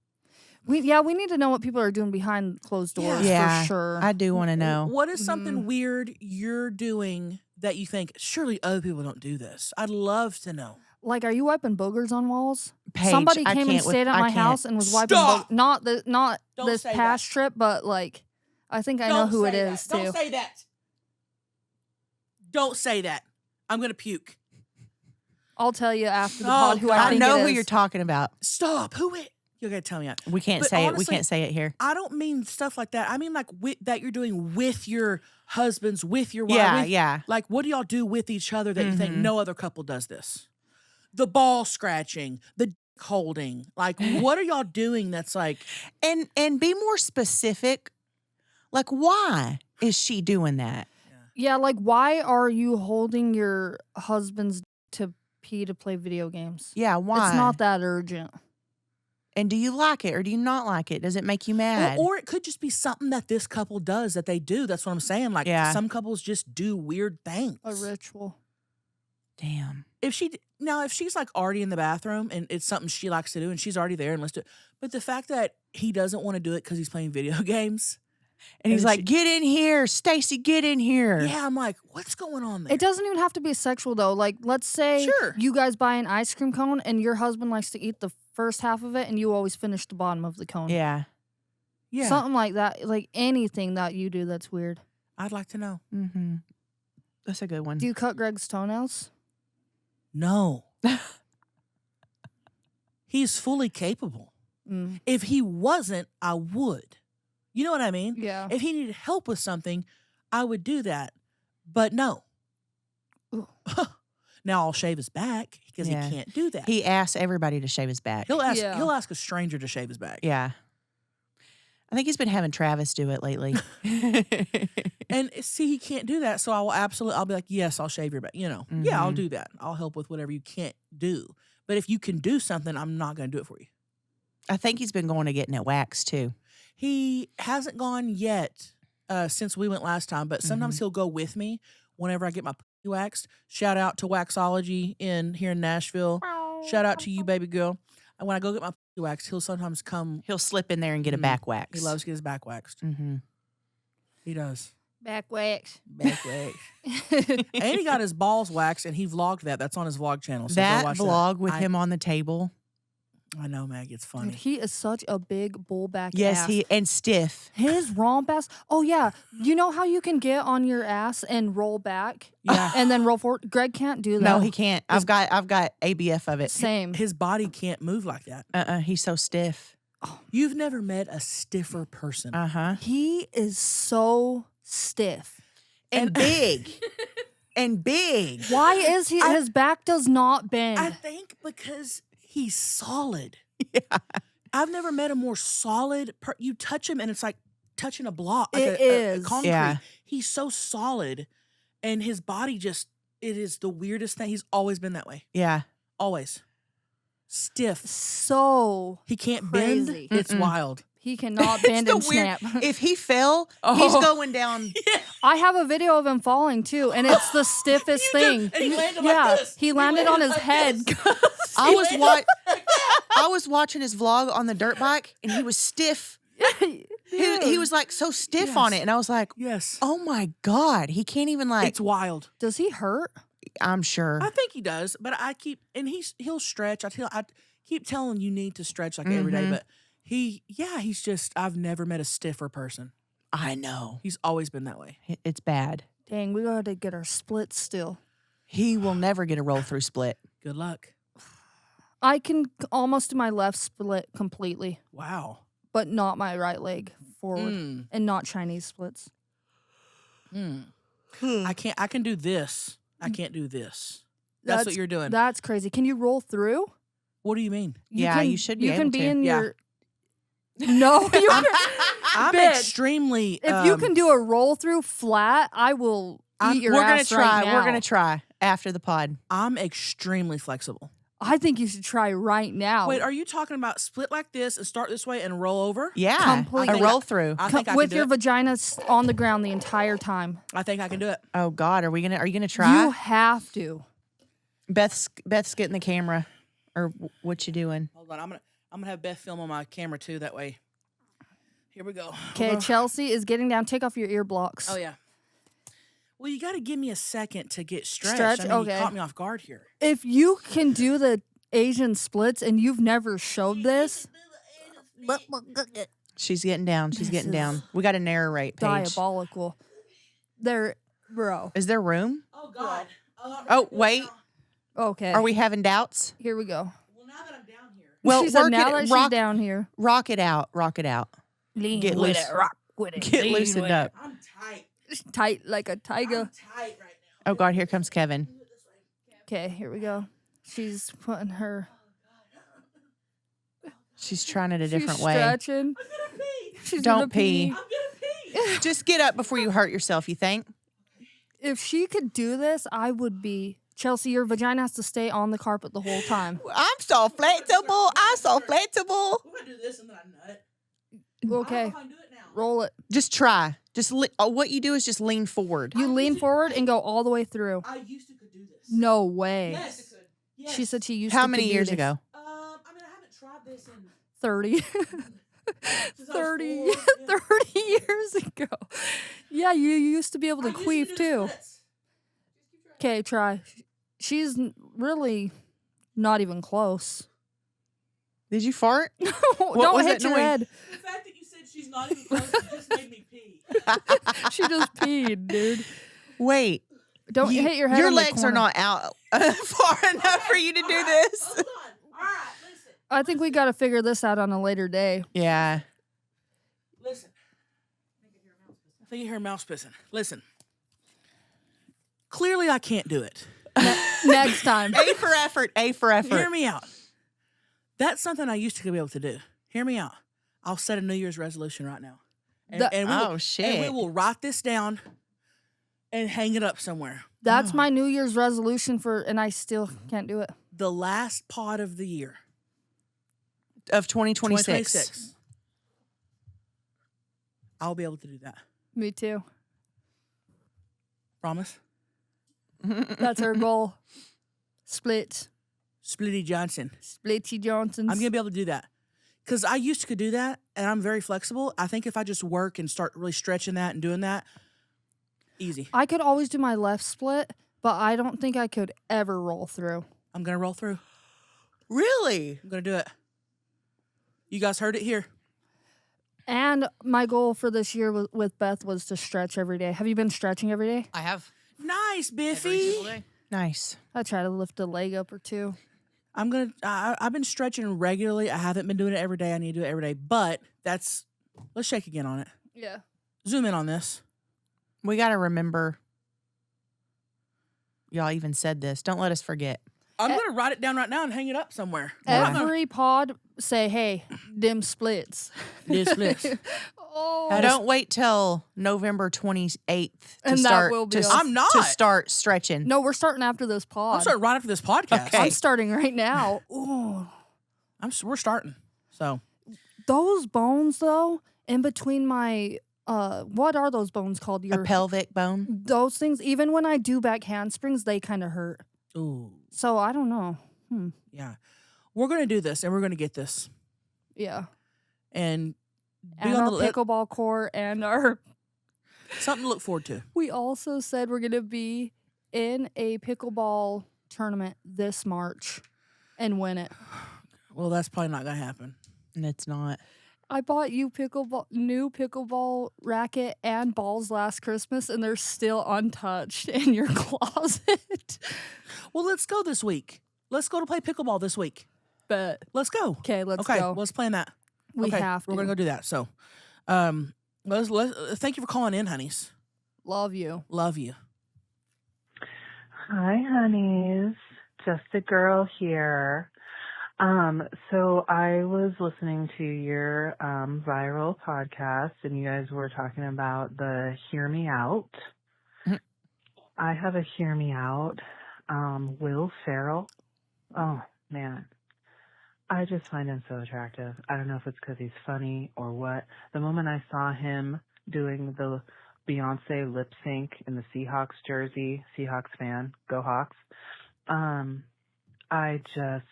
S2: We need to know what people are doing behind closed doors
S3: Yeah.
S2: for sure.
S3: I do want to know.
S1: What is something weird you're doing that you think, surely other people don't do this? I'd love to know.
S2: Like, are you wiping boogers on walls?
S3: Paige,
S2: Somebody
S3: I
S2: came and
S3: can't with-
S2: stayed at
S3: I
S2: my
S3: can't.
S2: house and was wiping
S1: Stop!
S2: not
S1: Don't
S2: this
S1: say
S2: past trip, but like I think I know who it is too.
S1: Don't say that. Don't say that. I'm going to puke.
S2: I'll tell you after the
S1: Oh,
S2: pod who
S1: God.
S2: I
S3: I
S2: think
S3: know
S2: it
S3: who
S2: is.
S3: you're talking about.
S1: Stop. Who it? You got to tell me that.
S3: We can't
S1: But
S3: say it. We
S1: honestly,
S3: can't say it here.
S1: I don't mean stuff like that. I mean like that you're doing with your husbands, with your wife.
S3: Yeah,
S1: with-
S3: yeah.
S1: Like, what do y'all do with each other that you think
S3: Mhm.
S1: no other couple does this? The ball scratching, the dick holding. Like, what are y'all doing that's like,
S3: And be more specific. Like, why is she doing that?
S2: Yeah, like why are you holding your husband's to pee to play video games?
S3: Yeah, why?
S2: It's not that urgent.
S3: And do you like it or do you not like it? Does it make you mad?
S1: or it could just be something that this couple does that they do. That's what I'm saying. Like,
S3: Yeah.
S1: some couples just do weird things.
S2: A ritual.
S3: Damn.
S1: If she's like already in the bathroom and it's something she likes to do and she's already there and let's do it. But the fact that he doesn't want to do it because he's playing video games.
S3: And he's
S1: And
S3: like,
S1: she-
S3: get in here. Stacy, get in here.
S1: Yeah, I'm like, what's going on there?
S2: It doesn't even have to be sexual though. Like, let's say
S1: Sure.
S2: you guys buy an ice cream cone and your husband likes to eat the first half of it and you always finish the bottom of the cone.
S3: Yeah.
S1: Yeah,
S2: Something like that. Like anything that you do that's weird.
S1: I'd like to know.
S3: Mm-hmm. That's a good one.
S2: Do you cut Greg's toenails?
S1: No. He's fully capable.
S2: Mm.
S1: If he wasn't, I would. You know what I mean?
S2: Yeah.
S1: If he needed help with something, I would do that. But no.
S2: Ooh.
S1: Now I'll shave his back because
S3: Yeah.
S1: he can't do that.
S3: He asks everybody to shave his back.
S1: He'll ask
S2: Yeah.
S1: he'll ask a stranger to shave his back.
S3: Yeah. I think he's been having Travis do it lately.
S1: And see, he can't do that. So I'll be like, yes, I'll shave your back. You know, yeah, I'll
S3: Mhm.
S1: do that. I'll help with whatever you can't do. But if you can do something, I'm not going to do it for you.
S3: I think he's been going to getting it waxed too.
S1: He hasn't gone yet since we went last time, but sometimes he'll go with me whenever I get my pussy waxed. Shout out to Waxology here in Nashville. Shout out to you, baby girl. And when I go get my pussy waxed, he'll sometimes come.
S3: He'll slip in there and get a back wax.
S1: He loves to get his back waxed.
S3: Mm-hmm.
S1: He does.
S2: Back wax.
S1: Back wax. And he got his balls waxed, and he vlogged that. That's on his vlog channel. So go
S3: That
S1: watch
S3: vlog with
S1: I-
S3: him on the table.
S1: I know, Maggie. It's
S2: Dude,
S1: funny.
S2: he is such a big bull back
S3: Yes,
S2: ass.
S3: and stiff.
S2: His romp ass. Oh yeah, you know how you can get on your ass and roll back,
S1: Yeah.
S2: and then roll forward. Greg can't do that.
S3: No, he can't. I've got ABF of it.
S2: Same.
S1: His body can't move like that.
S3: He's so stiff.
S1: You've never met a stiffer person.
S3: Uh-huh.
S2: He is so stiff.
S3: And big. And big.
S2: Why is he? His back does not bend.
S1: I think because he's solid. Yeah. I've never met a more solid you touch him and it's like touching a block. Like
S2: It
S1: a
S2: is.
S1: concrete.
S3: Yeah.
S1: He's so solid and his body it is the weirdest thing. He's always been that way.
S3: Yeah.
S1: Always. Stiff.
S2: So
S1: He can't
S2: crazy.
S1: bend. It's wild.
S2: he cannot bend and
S3: It's the weird-
S2: snap.
S3: If he fell, he's going down.
S2: I have a video of him falling too, and it's the stiffest thing.
S1: And he landed like
S2: yeah,
S1: this.
S2: he landed on his
S1: like
S2: head.
S1: this.
S3: I was watching his vlog on the dirt bike, and he was stiff. He was like so stiff on it, and I was like,
S1: Yes.
S3: "Oh my god, he can't even like."
S1: It's wild.
S2: Does he hurt?
S3: I'm sure.
S1: I think he does, but he'll stretch. keep telling you need to stretch like every day, but he's just, I've never met a stiffer person.
S3: I know.
S1: He's always been that way.
S3: It's bad.
S2: Dang, we got to get our splits still.
S3: He will never get a roll through split.
S1: Good luck.
S2: I can almost do my left split completely,
S1: Wow.
S2: but not my right leg forward, and not Chinese splits.
S1: I can do this. I can't do this. That's what you're doing.
S2: That's crazy. Can you roll through?
S1: What do you mean?
S3: You should be
S2: You
S3: able
S2: can be
S3: to.
S2: in
S1: Yeah.
S2: your. No, you can.
S1: I'm
S2: Bitch.
S1: extremely.
S2: If you can do a roll through flat, I will eat your
S3: We're gonna
S2: ass
S3: try.
S2: right now.
S3: We're gonna try after the pod.
S1: I'm extremely flexible.
S2: I think you should try right now.
S1: Wait, are you talking about split like this and start this way and roll over?
S3: Yeah,
S2: Completely.
S3: a roll through.
S1: I think I
S2: with
S1: can do
S2: your
S1: it.
S2: vagina on the ground the entire time.
S1: I think I can do it.
S3: Oh God, are you gonna try?
S2: You have to.
S3: Beth's getting the camera, or what you doing?
S1: Hold on, I'm gonna have Beth film on my camera too. That way. Here we go.
S2: Okay, Chelcie is getting down. Take off your ear blocks.
S1: Oh yeah. Well, you got to give me a second to get stretched.
S2: Stretch?
S1: I mean,
S2: Okay.
S1: You caught me off guard here.
S2: If you can do the Asian splits and you've never showed this,
S3: She's getting down. She's getting down. We got to narrate, Paige.
S2: diabolical. There, bro.
S3: Is there room?
S1: Oh God.
S3: Oh wait,
S2: Okay.
S3: are we having doubts?
S2: Here we go.
S1: Well, now that I'm down here.
S3: Well,
S2: she said
S3: work
S2: now
S3: it,
S2: that she's
S3: rock,
S2: down here.
S3: rock it out. Rock it out.
S2: Lean
S3: Get
S2: with
S3: loose.
S2: it, rock with it.
S3: Get
S2: lean
S3: loosened
S2: with
S3: up.
S1: I'm tight.
S2: it. Tight like a tiger.
S1: I'm tight right now.
S3: Oh God, here comes Kevin.
S2: Okay, here we go. She's putting her.
S3: She's trying it a different
S2: she's
S3: way.
S2: Stretching.
S1: I'm gonna pee.
S2: She's
S3: Don't
S2: gonna
S3: pee.
S1: I'm gonna pee.
S3: Just get up before you hurt yourself. You think?
S2: If she could do this, I would be. Chelsea, your vagina has to stay on the carpet the whole time.
S3: I'm so flexible. I'm so flexible.
S1: I'm gonna do this and then I nut.
S2: Okay,
S1: I don't know if I can do it now.
S2: roll it.
S3: Just try. Just what you do is just lean forward.
S2: You lean forward and go all the way through.
S1: I used to could do this.
S2: No way.
S1: Yes. Yes.
S2: She said she used to.
S3: How
S2: could
S3: many
S2: do
S3: years
S2: this.
S3: ago?
S1: I mean, I haven't tried this in
S2: 30.
S1: since I was
S2: 30,
S1: four. Yeah.
S2: 30 years ago. Yeah, you used to be able to
S1: I used
S2: queef
S1: do the
S2: too.
S1: splits.
S2: Okay, try. She's really not even close.
S3: Did you fart?
S2: Don't
S3: was
S2: hit
S3: that
S2: your
S3: noise?
S2: head.
S1: The fact that you said she's not even close it just made me pee.
S2: She just peed, dude.
S3: Wait.
S2: Don't hit your head.
S3: Your
S2: on the
S3: legs are
S2: corner.
S3: not out far enough for you to do this.
S1: Hold on. All right, listen.
S2: I think we got to figure this out on a later day.
S3: Yeah.
S1: Listen. I think you hear a mouse pissing. Listen. Clearly, I can't do it.
S2: Next time.
S3: A for effort. A for effort.
S1: Hear me out. That's something I used to be able to do. Hear me out. I'll set a New Year's resolution right now. And,
S2: The-
S1: and we
S3: Oh,
S1: will,
S3: shit.
S1: And we will write this down and hang it up somewhere.
S2: That's my New Year's resolution and I still can't do it.
S1: The last pod of the year.
S3: Of 2026.
S1: 2026. I'll be able to do that.
S2: Me too.
S1: Promise?
S2: That's her goal. Split.
S1: Splitty Johnson.
S2: Splitty Johnsons.
S1: I'm going to be able to do that. Because I used to could do that, and I'm very flexible. I think if I just work and start really stretching that and doing that, easy.
S2: I could always do my left split, but I don't think I could ever roll through.
S1: I'm going to roll through.
S3: Really?
S1: I'm going to do it. You guys heard it here.
S2: And my goal for this year with Beth was to stretch every day. Have you been stretching every day?
S4: I have
S1: Nice,
S4: every
S1: Biffy.
S4: single day.
S3: Nice.
S2: I try to lift a leg up or two.
S1: I've been stretching regularly. I haven't been doing it every day. I need to do it every day. But let's shake again on it.
S2: Yeah.
S1: Zoom in on this.
S3: We got to remember. Y'all even said this. Don't let us forget.
S1: I'm going to write it down right now and hang it up somewhere. I'm not
S2: Every pod say, hey, dim splits.
S1: gonna- This.
S2: Oh.
S3: Don't wait till November 28th to
S2: And that
S3: start.
S2: will be
S3: to,
S2: us.
S1: I'm not.
S3: to start stretching.
S2: No, we're starting after this pod.
S1: I'm starting right after this podcast.
S3: Okay.
S2: I'm starting right now. Ooh.
S1: We're starting. So
S2: Those bones, though, in between my, what are those bones called?
S3: A pelvic bone.
S2: Those things, even when I do back handsprings, they kind of hurt.
S1: ooh,
S2: So I don't know.
S1: yeah. We're going to do this, and we're going to get this.
S2: Yeah.
S1: And be
S2: And
S1: on
S2: our
S1: the
S2: pickleball court and our.
S1: something to look forward to.
S2: We also said we're going to be in a pickleball tournament this March and win it.
S1: Well, that's probably not going to happen.
S3: And it's not.
S2: I bought you new pickleball racket and balls last Christmas, and they're still untouched in your closet.
S1: Well, let's go this week. Let's go to play pickleball this week.
S2: But
S1: Let's go.
S2: okay, let's
S1: Okay,
S2: go.
S1: let's plan that.
S2: We
S1: Okay,
S2: have to.
S1: We're going to go do that. So, let's thank you for calling in, honeys.
S2: Love you.
S1: Love you.
S9: Hi, honeys. Just a girl here. So I was listening to your viral podcast, and you guys were talking about the Hear Me Out. I have a Hear Me Out. Will Ferrell. Oh, man. I just find him so attractive. I don't know if it's because he's funny or what. The moment I saw him doing the Beyonce lip sync in the Seahawks jersey, Seahawks fan, go Hawks, I just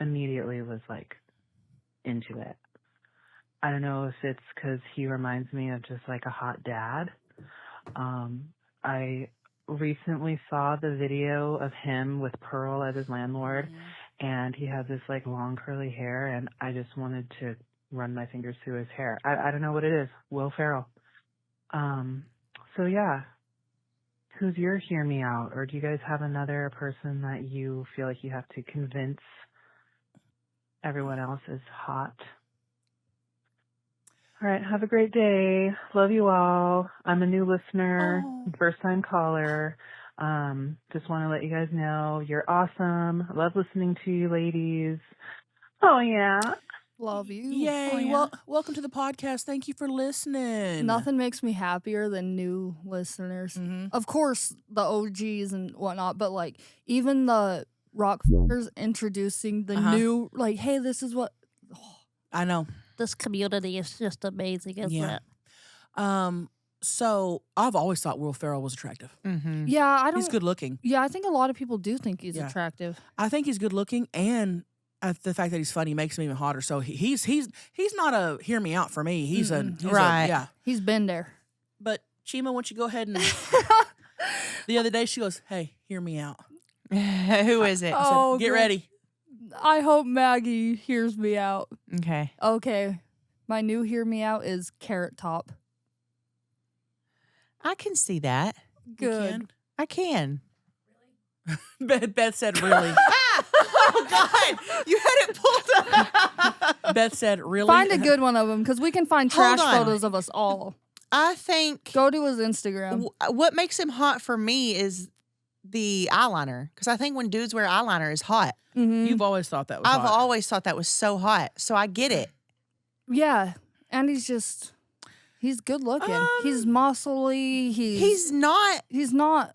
S9: immediately was like into it. I don't know if it's because he reminds me of just like a hot dad. I recently saw the video of him with Pearl as his landlord, and he has this like long curly hair, and I just wanted to run my fingers through his hair. I don't know what it is. Will Ferrell. So yeah, who's your Hear Me Out? Or do you guys have another person that you feel like you have to convince everyone else is hot? All right, have a great day. Love you all. I'm a new listener, first time caller. Just want to let you guys know you're awesome. I love listening to you ladies. Oh yeah.
S2: Love you.
S1: Yay.
S2: Oh, yeah.
S1: Well, welcome to the podcast. Thank you for listening.
S2: Nothing makes me happier than new listeners. Of course, the OGs and whatnot, but like even the rock fuckers introducing the new, like, hey, this is what.
S1: I know.
S2: This community is just amazing, isn't
S1: Yeah.
S2: it?
S1: So I've always thought Will Ferrell was attractive.
S3: Mm-hmm.
S2: Yeah, I don't.
S1: He's good looking.
S2: Yeah, I think a lot of people do think he's
S1: Yeah.
S2: attractive.
S1: I think he's good looking, and the fact that he's funny makes him even hotter. So he's not a hear me out for me. He's
S3: Right.
S1: yeah.
S2: He's been there.
S1: But Chima, why don't you go ahead and the other day she goes, "Hey, hear me out."
S3: Who is it?
S1: I said,
S2: Oh,
S1: get
S2: good.
S1: ready.
S2: I hope Maggie hears me out.
S3: Okay.
S2: Okay. My new hear me out is Carrot Top.
S3: I can see that.
S2: Good.
S3: I can.
S1: Beth said, "Really?"
S3: Oh, God. You had it pulled up.
S1: Beth said, "Really?"
S2: Find a good one of them because we can find
S3: Hold
S2: trash
S3: on.
S2: photos of us all.
S3: I think
S2: Go to his Instagram.
S3: what makes him hot for me is the eyeliner. Because I think when dudes wear eyeliner is hot.
S2: Mhm.
S1: You've always thought that was
S3: I've
S1: hot.
S3: always thought that was so hot. So I get it.
S2: Yeah. And he's good looking. He's muscly.
S3: He's not.
S2: He's not.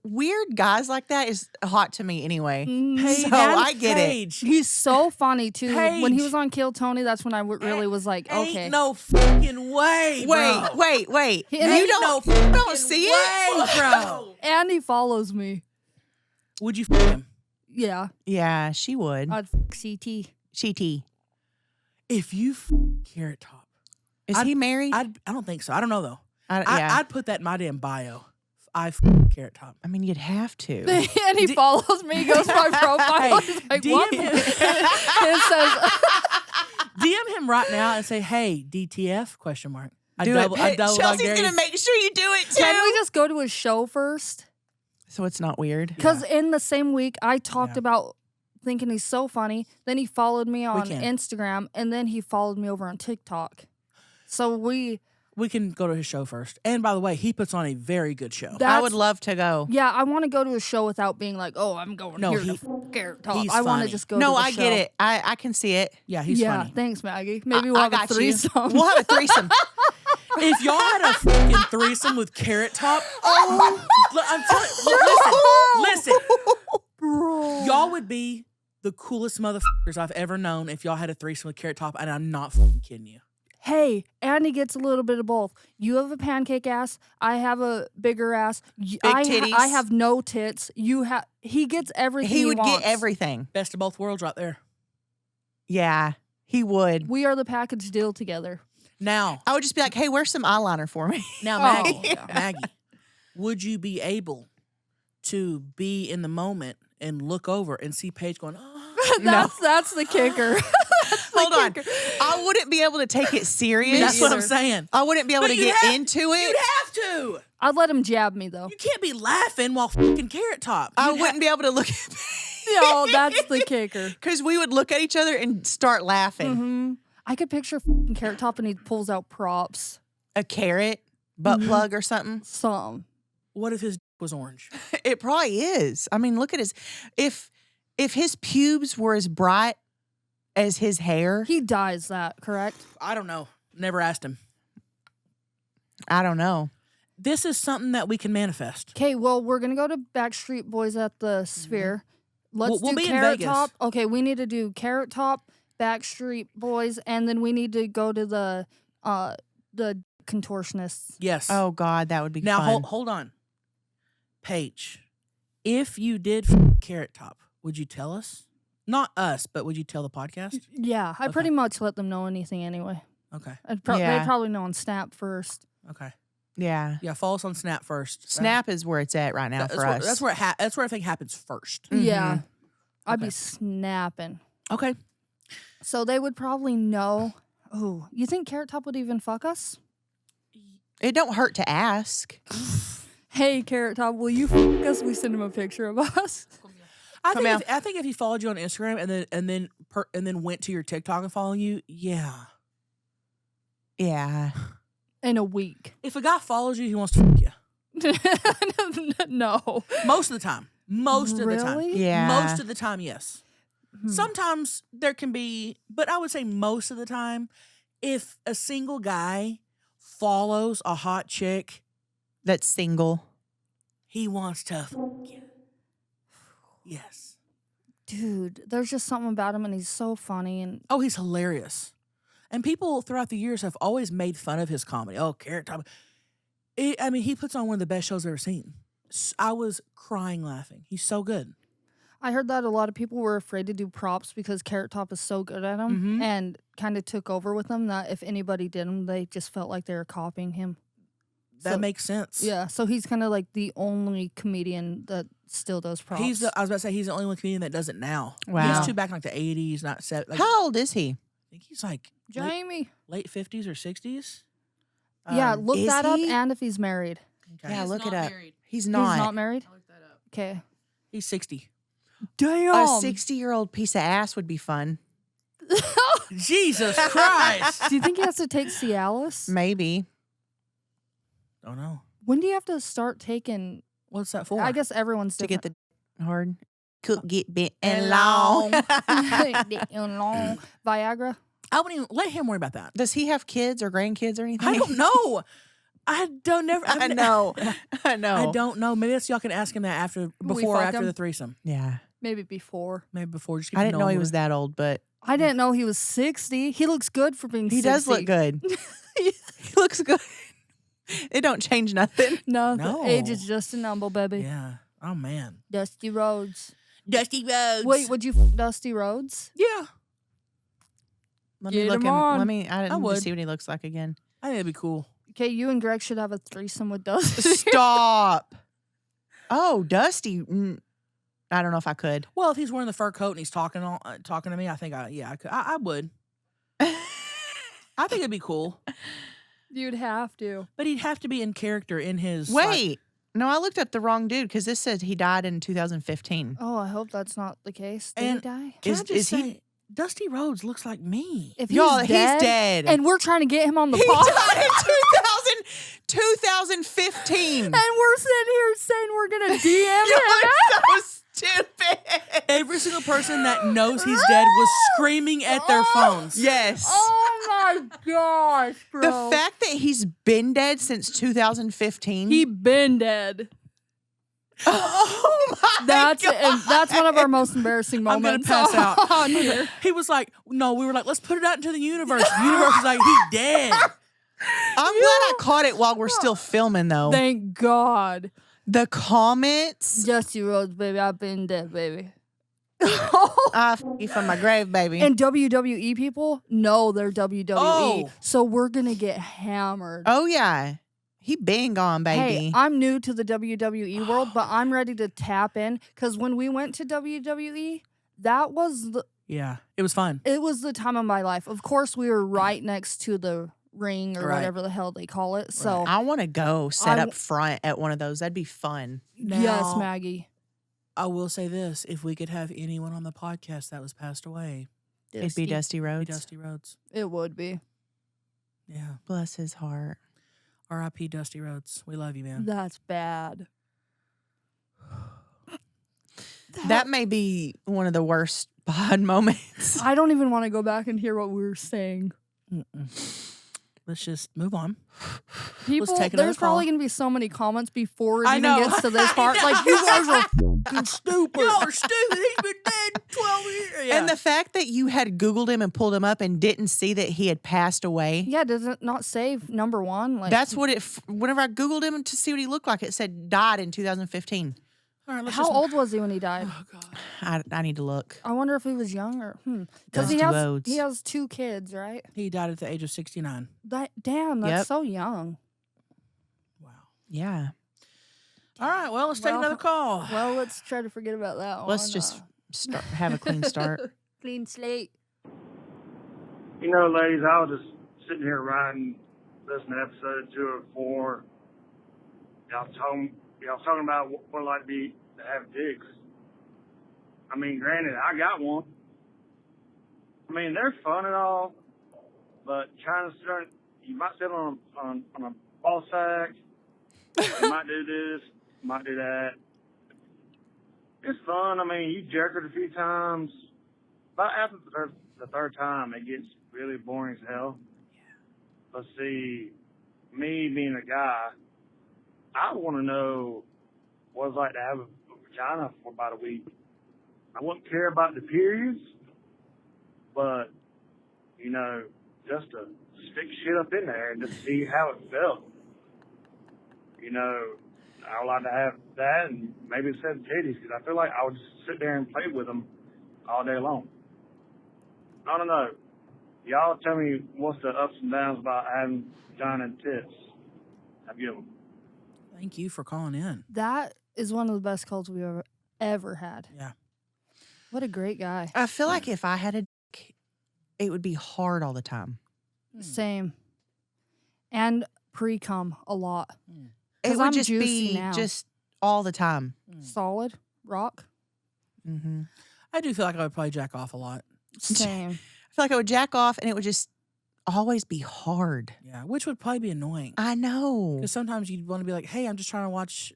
S3: Weird guys like that is hot to me anyway.
S1: Paige,
S3: So I get it.
S1: Paige.
S2: He's so funny too. When he
S1: Paige.
S2: was on Kill Tony, that's when I really was like, okay.
S1: Ain't no fucking way, bro.
S3: Wait.
S2: He-
S3: You
S2: ain't
S3: don't,
S1: no
S3: you don't
S1: fucking
S3: see
S1: way,
S3: it?
S1: bro.
S2: And he follows me.
S1: Would you f him?
S2: Yeah.
S3: Yeah, she would.
S2: I'd CT.
S3: She
S1: If you f Carrot Top,
S3: Is he married?
S1: I don't think so. I don't know though.
S3: yeah.
S1: I'd put that in my damn bio. I f Carrot Top.
S3: I mean, you'd have to.
S2: And he follows me, goes to my profile.
S1: Hey,
S2: He's like,
S1: DM
S2: what?
S1: him.
S2: It says,
S1: DM him right now and say, "Hey, DTF?" Question mark. I
S3: Do
S1: double
S3: it.
S1: dog
S3: Chelsea's
S1: dare
S3: gonna
S1: you.
S3: make sure you do it too.
S2: can we just go to his show first?
S3: So it's not weird.
S2: Because in the same week, I talked
S1: Yeah.
S2: about thinking he's so funny. Then he followed me on
S1: can.
S2: Instagram, and then he followed me over on TikTok. So
S1: We can go to his show first. And by the way, he puts on a very good show.
S3: I
S2: that's-
S3: would love to go.
S2: Yeah, I want to go to a show without being like, oh, I'm going
S1: No,
S2: here
S1: he-
S2: to Carrot Top.
S1: he's
S2: I want
S1: funny.
S2: to just go to
S3: No,
S2: the
S3: I
S2: show.
S3: get it. I can see it.
S1: Yeah, he's
S2: yeah,
S1: funny.
S2: thanks, Maggie. Maybe we'll
S3: I
S2: have a
S3: got you.
S2: threesome.
S3: We'll have a threesome.
S1: If y'all had a fucking threesome with Carrot Top, look, I'm telling listen, y'all would be the coolest motherfuckers I've ever known if y'all had a threesome with Carrot Top, and I'm not fucking kidding you.
S2: Hey, and he gets a little bit of both. You have a pancake ass. I have a bigger ass.
S3: titties.
S2: I have no tits. He gets everything.
S3: He would
S2: wants.
S3: get everything.
S1: Best of both worlds right there.
S3: Yeah, he would.
S2: We are the package deal together.
S1: Now,
S3: I would just be like, hey, where's some eyeliner for me?
S1: now,
S2: Oh,
S1: Maggie,
S2: yeah.
S1: Maggie, would you be able to be in the moment and look over and see Paige going, oh,
S2: That's the kicker.
S3: Hold on. I wouldn't be able to take it serious.
S1: That's what I'm saying.
S3: I wouldn't be able to get into
S1: You'd
S3: it.
S1: have to.
S2: I'd let him jab me though.
S1: You can't be laughing while fucking Carrot Top.
S3: I wouldn't be able to look at
S2: No, that's the kicker.
S3: because we would look at each other and start laughing.
S2: Mm-hmm. I could picture fucking Carrot Top and he pulls out props.
S3: A carrot, butt plug or something.
S2: Some.
S1: What if his was orange?
S3: It probably is. I mean, look at his. If his pubes were as bright as his hair,
S2: He dyes that, correct?
S1: I don't know. Never asked him.
S3: I don't know.
S1: This is something that we can manifest.
S2: Okay, well, we're going to go to Backstreet Boys at the Sphere. Let's
S1: We'll
S2: do
S1: be in
S2: Carrot
S1: Vegas.
S2: Top. Okay, we need to do Carrot Top, Backstreet Boys, and then we need to go to the contortionists.
S1: Yes.
S3: Oh God, that would be
S1: Now
S3: fun.
S1: hold on. Paige, if you did Carrot Top, would you tell us? Not us, but would you tell the podcast?
S2: Yeah, I
S1: Okay.
S2: pretty much let them know anything anyway.
S1: Okay.
S3: Yeah.
S2: They'd probably know on Snap first.
S1: Okay.
S3: Yeah.
S1: Yeah, follow us on Snap first.
S3: Snap is where it's at right now
S1: That's
S3: for
S1: where,
S3: us.
S1: That's where that's where I think happens first.
S2: Yeah, I'd
S1: Okay.
S2: be snapping.
S1: Okay.
S2: So they would probably know. Oh, you think Carrot Top would even fuck us?
S3: It don't hurt to ask.
S2: Hey, Carrot Top, will you fuck us? We send him a picture of us.
S1: I
S3: Come
S1: think if he followed you on Instagram and then went to your TikTok and followed you, yeah.
S3: Yeah.
S2: In a week.
S1: If a guy follows you, he wants to fuck you.
S2: No.
S1: Most of the time. Most of the time.
S2: Really?
S3: Yeah.
S1: Most of the time, yes.
S2: Hmm.
S1: Sometimes there can be, but I would say most of the time, if a single guy follows a hot chick,
S3: That's single.
S1: he wants to fuck you. Yes.
S2: Dude, there's just something about him and he's so funny and
S1: Oh, he's hilarious. And people throughout the years have always made fun of his comedy. Oh, Carrot Top. I mean, he puts on one of the best shows I've ever seen. I was crying laughing. He's so good.
S2: I heard that a lot of people were afraid to do props because Carrot Top is so good at them
S1: Mhm.
S2: and kind of took over with them that if anybody did them, they just felt like they were copying him.
S1: That
S2: So-
S1: makes sense.
S2: Yeah, so he's kind of like the only comedian that still does props.
S1: I was about to say he's the only one comedian that does it now. He
S3: Wow.
S1: used to back in like the 80s, not 70s. Like,
S3: How old is he?
S1: I think he's like
S2: Jamie.
S1: late 50s or 60s.
S2: Yeah, look
S3: is
S2: that up
S3: he?
S2: and if he's married.
S1: Okay.
S3: Yeah,
S4: He's
S3: look it
S4: not
S3: up.
S4: married.
S3: He's
S2: He's
S3: not.
S2: not married?
S4: I looked that up.
S2: Okay.
S1: He's 60.
S2: Damn.
S3: A 60-year-old piece of ass would be fun.
S1: Jesus Christ.
S2: Do you think he has to take Cialis?
S3: Maybe.
S1: Don't know.
S2: When do you have to start taking?
S1: What's that for?
S2: I guess everyone's
S3: To get
S2: different.
S3: the hard. Could get bent
S1: And
S3: and long.
S2: long Viagra.
S1: I wouldn't even let him worry about that.
S3: Does he have kids or grandkids or anything?
S1: I don't know. I don't never.
S3: I know. I know.
S1: I don't know. Maybe that's y'all can ask him that before or
S2: fuck
S1: after
S2: him?
S1: the threesome.
S3: Yeah.
S2: Maybe before.
S1: Maybe before. Just
S3: I didn't know he was that old, but
S2: I didn't know he was 60. He looks good for being 60.
S3: he does look good. He looks good. It don't change nothing.
S2: No,
S1: No.
S2: the age is just a number, baby.
S1: Yeah. Oh man.
S2: Dusty Rhodes.
S1: Dusty Rhodes.
S2: Wait, would you f Dusty Rhodes?
S1: Yeah.
S3: Let me
S2: Get
S3: look
S2: him
S3: him.
S2: on.
S3: Let me. I didn't
S1: would.
S3: see what he looks like again.
S1: I think it'd be cool.
S2: Okay, you and Greg should have a threesome with Dusty.
S3: Stop. Oh, Dusty. I don't know if I could.
S1: Well, if he's wearing the fur coat and he's talking to me, I think I could. I would. I think it'd be cool,
S2: You'd have to.
S1: but he'd have to be in character in his. like-
S3: Wait. No, I looked up the wrong dude because this says he died in 2015.
S2: Oh, I hope that's not the case. Did he
S1: And-
S2: die?
S1: Can I
S3: Is-
S1: just
S3: is he-
S1: say, Dusty Rhodes looks like me.
S2: If
S3: Y'all,
S2: he's
S3: he's dead.
S2: and we're trying to get him on the
S3: He
S2: pod,
S3: died in 2015.
S2: and we're sitting here saying we're gonna DM
S3: Y'all
S2: him.
S3: are so stupid.
S1: Every single person that knows he's dead was screaming at their phones.
S3: Yes.
S2: Oh my gosh, bro!
S3: The fact that he's been dead since 2015.
S2: he been dead.
S3: Oh my
S2: That's
S3: God.
S2: and that's one of our most embarrassing
S1: I'm gonna
S2: moments.
S1: pass out.
S2: on here.
S1: He was like, no, we were like, let's put it out into the universe. The universe is like, he's dead.
S3: I'm glad I caught it while we're still filming, though.
S2: Thank God.
S3: The comments.
S2: Dusty Rhodes, baby. I've been dead, baby.
S3: I f you from my grave, baby.
S2: And WWE people know they're WWE,
S1: Oh.
S2: so we're gonna get hammered.
S3: Oh, yeah. He been gone, baby.
S2: Hey, I'm new to the WWE world, but I'm ready to tap in because when we went to WWE, That was
S1: Yeah, it was fun.
S2: it was the time of my life. Of course, we were right next to the ring or
S1: Right.
S2: whatever the hell they call it. So
S3: I want to go set
S2: I
S3: up front at one of those. That'd be fun.
S2: yes,
S1: Now,
S2: Maggie.
S1: I will say this: if we could have anyone on the podcast that was passed away,
S3: It'd be Dusty
S1: it'd
S3: Rhodes.
S1: be Dusty Rhodes.
S2: It would be.
S1: Yeah,
S3: Bless his heart.
S1: R.I.P. Dusty Rhodes. We love you, man.
S2: That's bad.
S3: That may be one of the worst pod moments.
S2: I don't even want to go back and hear what we were saying.
S1: Let's just move on.
S2: People,
S1: take another
S2: there's probably
S1: call.
S2: going to be so many comments before it
S1: I
S2: even
S1: know.
S2: gets to this part. Like, you guys are fucking stupid.
S1: Y'all are stupid. He's been dead 12 years. Yeah.
S3: And the fact that you had Googled him and pulled him up and didn't see that he had passed away.
S2: Yeah, does it not save number one? Like,
S3: That's what it, whenever I Googled him to see what he looked like, it said died in 2015.
S1: All right, let's
S2: how
S1: just,
S2: old was he when he died?
S1: Oh, God.
S3: I need to look.
S2: I wonder if he was young or because
S3: Dusty Rhodes.
S2: he has 2 kids, right?
S1: He died at the age of 69.
S2: Damn, that's
S3: Yep.
S2: so young.
S1: Wow.
S3: Yeah.
S1: All right, well, let's take
S2: Well,
S1: another call.
S2: Well, let's try to forget about that.
S3: Let's
S2: one.
S3: just have a clean start.
S2: Clean slate.
S10: You know, ladies, I was just sitting here writing, listening to episode 2 or 4. Y'all talking about what it like to have dicks. I mean, granted, I got one. I mean, they're fun and all, but trying to start, you might sit on a ball sack. You might do this, might do that. It's fun. I mean, you jerk it a few times. About after the third time, it gets really boring as hell. But see, me being a guy, I want to know what it's like to have a vagina for about a week. I wouldn't care about the periods, but, you know, just to stick shit up in there and just see how it felt. You know, I would like to have that and maybe a set of titties, because I feel like I would just sit there and play with them all day long. I don't know. Y'all tell me what's the ups and downs about having vagina and tits. Have a good one.
S1: Thank you for calling in.
S2: That is one of the best calls we've ever had.
S1: Yeah.
S2: What a great guy.
S3: I feel like if I had a dick, it would be hard all the time.
S2: Same. And pre-cum a lot.
S3: It
S2: 'Cause
S3: would
S2: I'm
S3: just
S2: juicy
S3: be
S2: now.
S3: just all the time.
S2: Solid. Rock.
S3: Mm-hmm.
S1: I do feel like I would probably jack off a lot.
S2: Same.
S3: I feel like I would jack off and it would just always be hard.
S1: Yeah, which would probably be annoying.
S3: I know.
S1: Because sometimes you'd want to be like, hey, I'm just trying to watch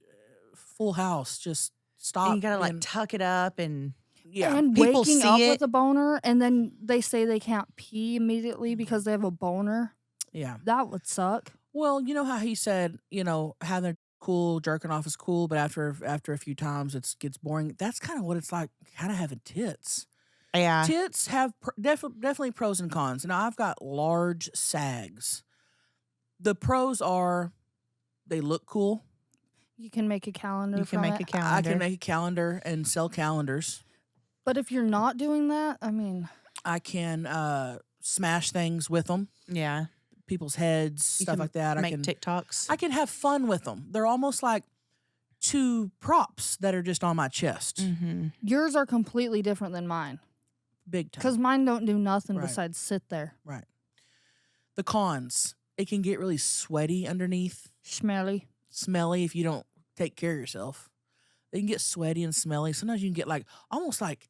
S1: Full House. Just stop.
S3: And you gotta like
S1: being-
S3: tuck it up and
S1: yeah.
S2: And
S3: people
S2: waking
S3: see
S2: up
S3: it.
S2: with a boner, and then they say they can't pee immediately because they have a boner.
S1: Yeah.
S2: That would suck.
S1: Well, you know how he said, you know, having cool, jerking off is cool, but after a few times it gets boring. That's kind of what it's like, kind of having tits.
S3: yeah.
S1: Tits have definitely pros and cons. Now, I've got large sags. The pros are they look cool.
S2: You can make a calendar.
S3: You can
S2: from
S3: make
S2: it.
S3: a calendar.
S1: I can make a calendar and sell calendars.
S2: But if you're not doing that, I mean,
S1: I can smash things with them,
S3: Yeah.
S1: people's heads,
S3: You
S1: stuff
S3: can
S1: like that.
S3: Make TikToks.
S1: I can have fun with them. They're almost like 2 props that are just on my chest.
S3: Mm-hmm.
S2: yours are completely different than mine
S1: Big time.
S2: because mine don't do nothing
S1: Right.
S2: besides sit there.
S1: Right. The cons, it can get really sweaty underneath,
S2: Smelly.
S1: smelly if you don't take care of yourself. They can get sweaty and smelly. Sometimes you can get like almost like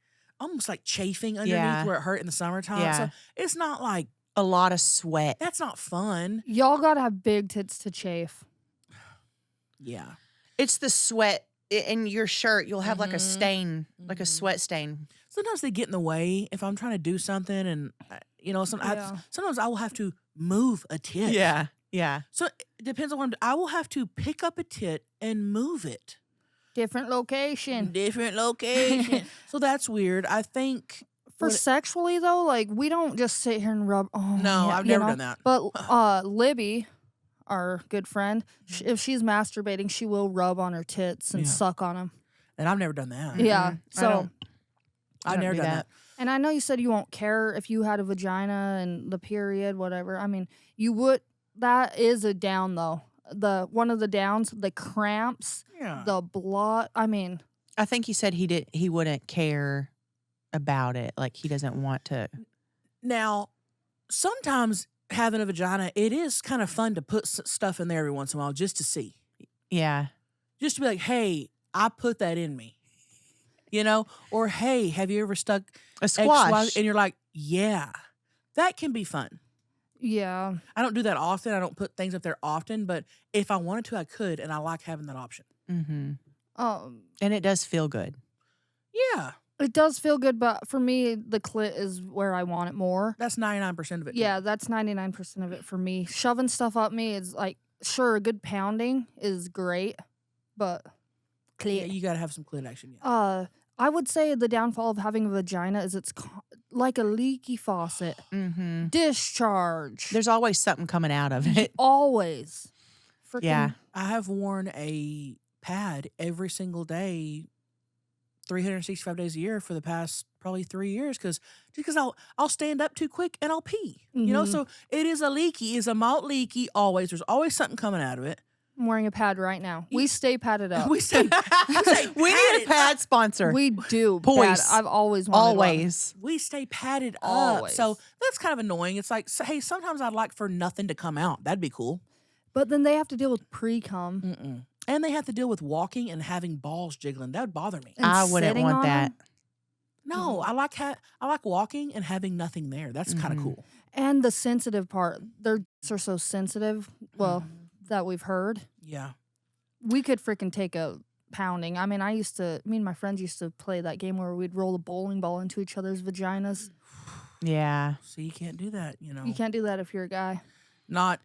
S1: chafing underneath
S3: Yeah.
S1: where it hurt in the summertime.
S3: Yeah.
S1: So it's not like
S3: A lot of sweat.
S1: that's not fun.
S2: Y'all gotta have big tits to chafe.
S1: Yeah.
S3: It's the sweat in your shirt. You'll have like a
S1: Mhm.
S3: stain, like a
S1: Mhm.
S3: sweat stain.
S1: Sometimes they get in the way if I'm trying to do something, and you know,
S2: Yeah.
S1: sometimes I will have to move a tit.
S3: Yeah.
S1: So it depends on what I will have to pick up a tit and move it.
S2: Different location.
S1: Different location. So that's weird. I think
S2: For
S1: what-
S2: sexually though, like we don't just sit here and rub. Oh,
S1: No,
S2: yeah,
S1: I've
S2: you
S1: never
S2: know?
S1: done that.
S2: But Libby, our good friend, if she's masturbating, she will rub on her tits and
S1: Yeah.
S2: suck on them.
S1: and I've never done that.
S2: Yeah.
S3: I
S2: So,
S3: don't- I
S1: I've
S3: don't
S1: never
S3: do
S1: done
S3: that.
S1: that.
S2: and I know you said you won't care if you had a vagina and the period, whatever. I mean, you would. That is a down though. One of the downs, the cramps,
S1: Yeah.
S2: the blood. I mean,
S3: I think he said he wouldn't care about it. Like he doesn't want to.
S1: Now, sometimes having a vagina, it is kind of fun to put stuff in there every once in a while just to see.
S3: Yeah.
S1: Just to be like, hey, I put that in me. You know? Or, hey, have you ever stuck
S3: A squash.
S1: XY? And you're like, yeah. That can be fun.
S2: Yeah.
S1: I don't do that often. I don't put things up there often. But if I wanted to, I could. And I like having that option.
S3: Mm-hmm.
S2: Um,
S3: And it does feel good.
S1: Yeah.
S2: it does feel good, but for me, the clit is where I want it more.
S1: That's 99% of it. too.
S2: Yeah, that's 99% of it for me. Shoving stuff up me is like, sure, a good pounding is great, but
S1: Yeah,
S2: clit.
S1: you got to have some clit action. Yeah.
S2: I would say the downfall of having a vagina is it's like a leaky faucet.
S3: Mm-hmm.
S2: Discharge.
S3: There's always something coming out of it.
S2: Always. Freaking,
S3: Yeah.
S1: I have worn a pad every single day, 365 days a year for the past probably 3 years because I'll stand up too quick and I'll pee. You know,
S2: Mhm.
S1: so it is a leaky, is a malt leaky always. There's always something coming out of it.
S2: I'm wearing a pad right now. We stay padded up.
S1: We say
S3: We need a pad sponsor.
S2: We do.
S3: Boys.
S2: Pad. I've always wanted one.
S3: Always.
S1: we stay padded up.
S2: Always.
S1: So that's kind of annoying. It's like, hey, sometimes I'd like for nothing to come out. That'd be cool.
S2: But then they have to deal with pre-cum.
S1: Mm-mm. And they have to deal with walking and having balls jiggling. That would bother me.
S2: And
S3: I wouldn't
S2: sitting
S3: want
S2: on
S3: that.
S2: 'em.
S1: No, I like walking and having nothing there. That's kind of
S3: Mhm.
S1: cool.
S2: And the sensitive part. Their dicks are so sensitive. Well, that we've heard.
S1: Yeah.
S2: We could freaking take a pounding. I mean, me and my friends used to play that game where we'd roll a bowling ball into each other's vaginas.
S3: Yeah.
S1: So you can't do that, you know.
S2: You can't do that if you're a guy,
S1: Not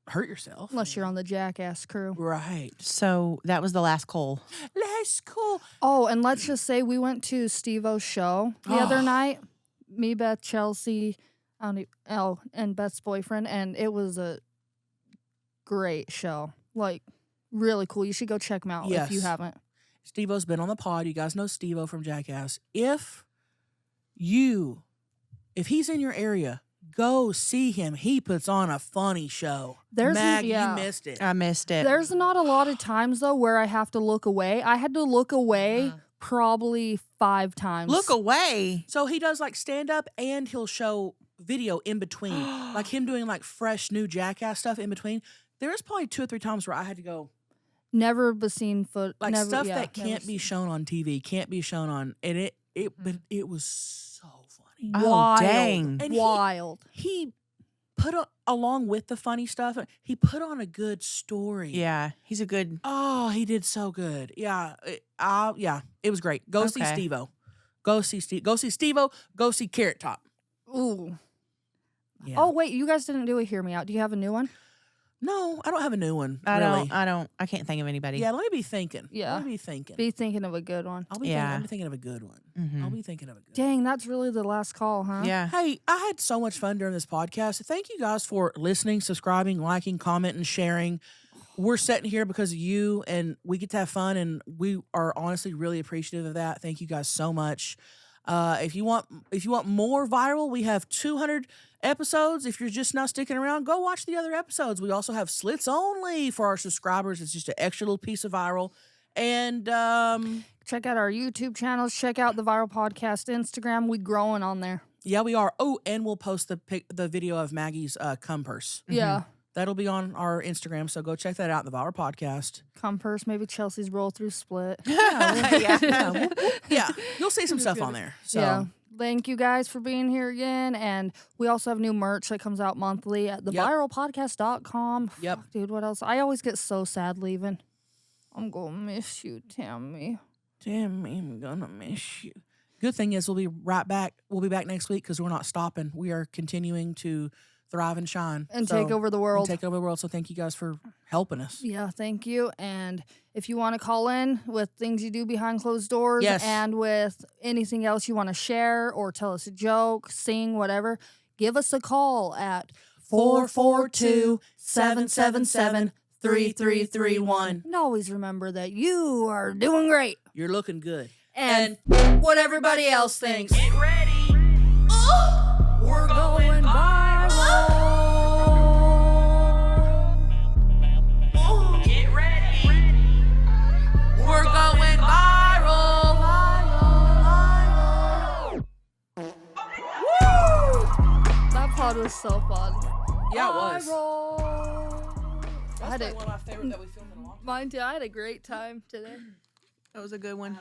S1: hurt yourself.
S2: unless you're on the Jackass crew.
S1: Right.
S3: So that was the last call.
S1: That's cool.
S2: Oh, and let's just say we went to Steve-O's show the other night. Me, Beth, Chelsea, and Beth's boyfriend, and it was a great show. Like, really cool. You should go check him out if you
S1: Yes.
S2: haven't.
S1: Steve-O's been on the pod. You guys know Steve-O from Jackass. If he's in your area, go see him. He puts on a funny show. Maggie, you missed it.
S3: I missed it.
S2: There's not a lot of times, though, where I have to look away. I had to look away probably 5 times.
S3: Look away.
S1: So he does like stand up and he'll show video in between. Like him doing like fresh new Jackass stuff in between. There was probably 2 or 3 times where I had to go,
S2: Never be seen foot.
S1: like
S2: never,
S1: stuff
S2: yeah,
S1: that
S2: never
S1: can't be
S2: seen.
S1: shown on TV, can't be shown on, and but it was so funny.
S3: Oh,
S2: Wild.
S3: dang.
S1: And
S2: Wild.
S1: He put on, along with the funny stuff, he put on a good story.
S3: Yeah. He's a good.
S1: Oh, he did so good. Yeah. It was great. Go see
S3: Okay.
S1: Steve-O. Go see Steve-O. Go see Carrot Top.
S2: Ooh.
S1: Yeah.
S2: Oh, wait. You guys didn't do a Hear Me Out. Do you have a new one?
S1: No, I don't have a new one.
S3: I
S1: really.
S3: don't. I can't think of anybody.
S1: Yeah, let me be thinking.
S2: Yeah.
S1: Let me be thinking.
S2: Be thinking of a good one.
S1: I'll be thinking of a good one.
S3: Mhm.
S1: I'll be thinking of a good one.
S2: Dang, that's really the last call, huh?
S3: Yeah.
S1: Hey, I had so much fun during this podcast. Thank you guys for listening, subscribing, liking, commenting, sharing. We're sitting here because of you, and we get to have fun, and we are honestly really appreciative of that. Thank you guys so much. If you want more viral, we have 200 episodes. If you're just now sticking around, go watch the other episodes. We also have slits only for our subscribers. It's just an extra little piece of viral. And
S2: Check out our YouTube channels. Check out the Viral Podcast Instagram. We growing on there.
S1: yeah, we are. Oh, and we'll post the video of Maggie's cum purse.
S2: Yeah.
S1: That'll be on our Instagram, so go check that out, the Viral Podcast.
S2: Come purse, maybe Chelsea's roll through split.
S1: Yeah, you'll see some stuff on there. So
S2: Yeah. Thank you guys for being here again. And we also have new merch that comes out monthly at theviralpodcast.com.
S1: Yep.
S2: Fuck, dude, what else? I always get so sad leaving. I'm going to miss you, Tammy.
S1: Tammy, I'm gonna miss you. Good thing is we'll be right back. We'll be back next week because we're not stopping. We are continuing to thrive and shine.
S2: And take over the world.
S1: And take over the world. So thank you guys for helping us.
S2: Yeah, thank you. And if you want to call in with things you do behind closed doors
S1: Yes.
S2: and with anything else you want to share or tell us a joke, sing, whatever, give us a call at
S1: 442-777-3331.
S2: And always remember that you are doing great.
S1: You're looking good.
S2: And
S1: what everybody else thinks.
S2: get ready. We're going viral.
S4: Get ready. We're going viral.
S2: was so fun.
S1: Yeah, it was.
S2: I had
S1: That's one of my favorite that we filmed in a long time.
S2: Mine too. I had a great time today.
S3: That was a good one.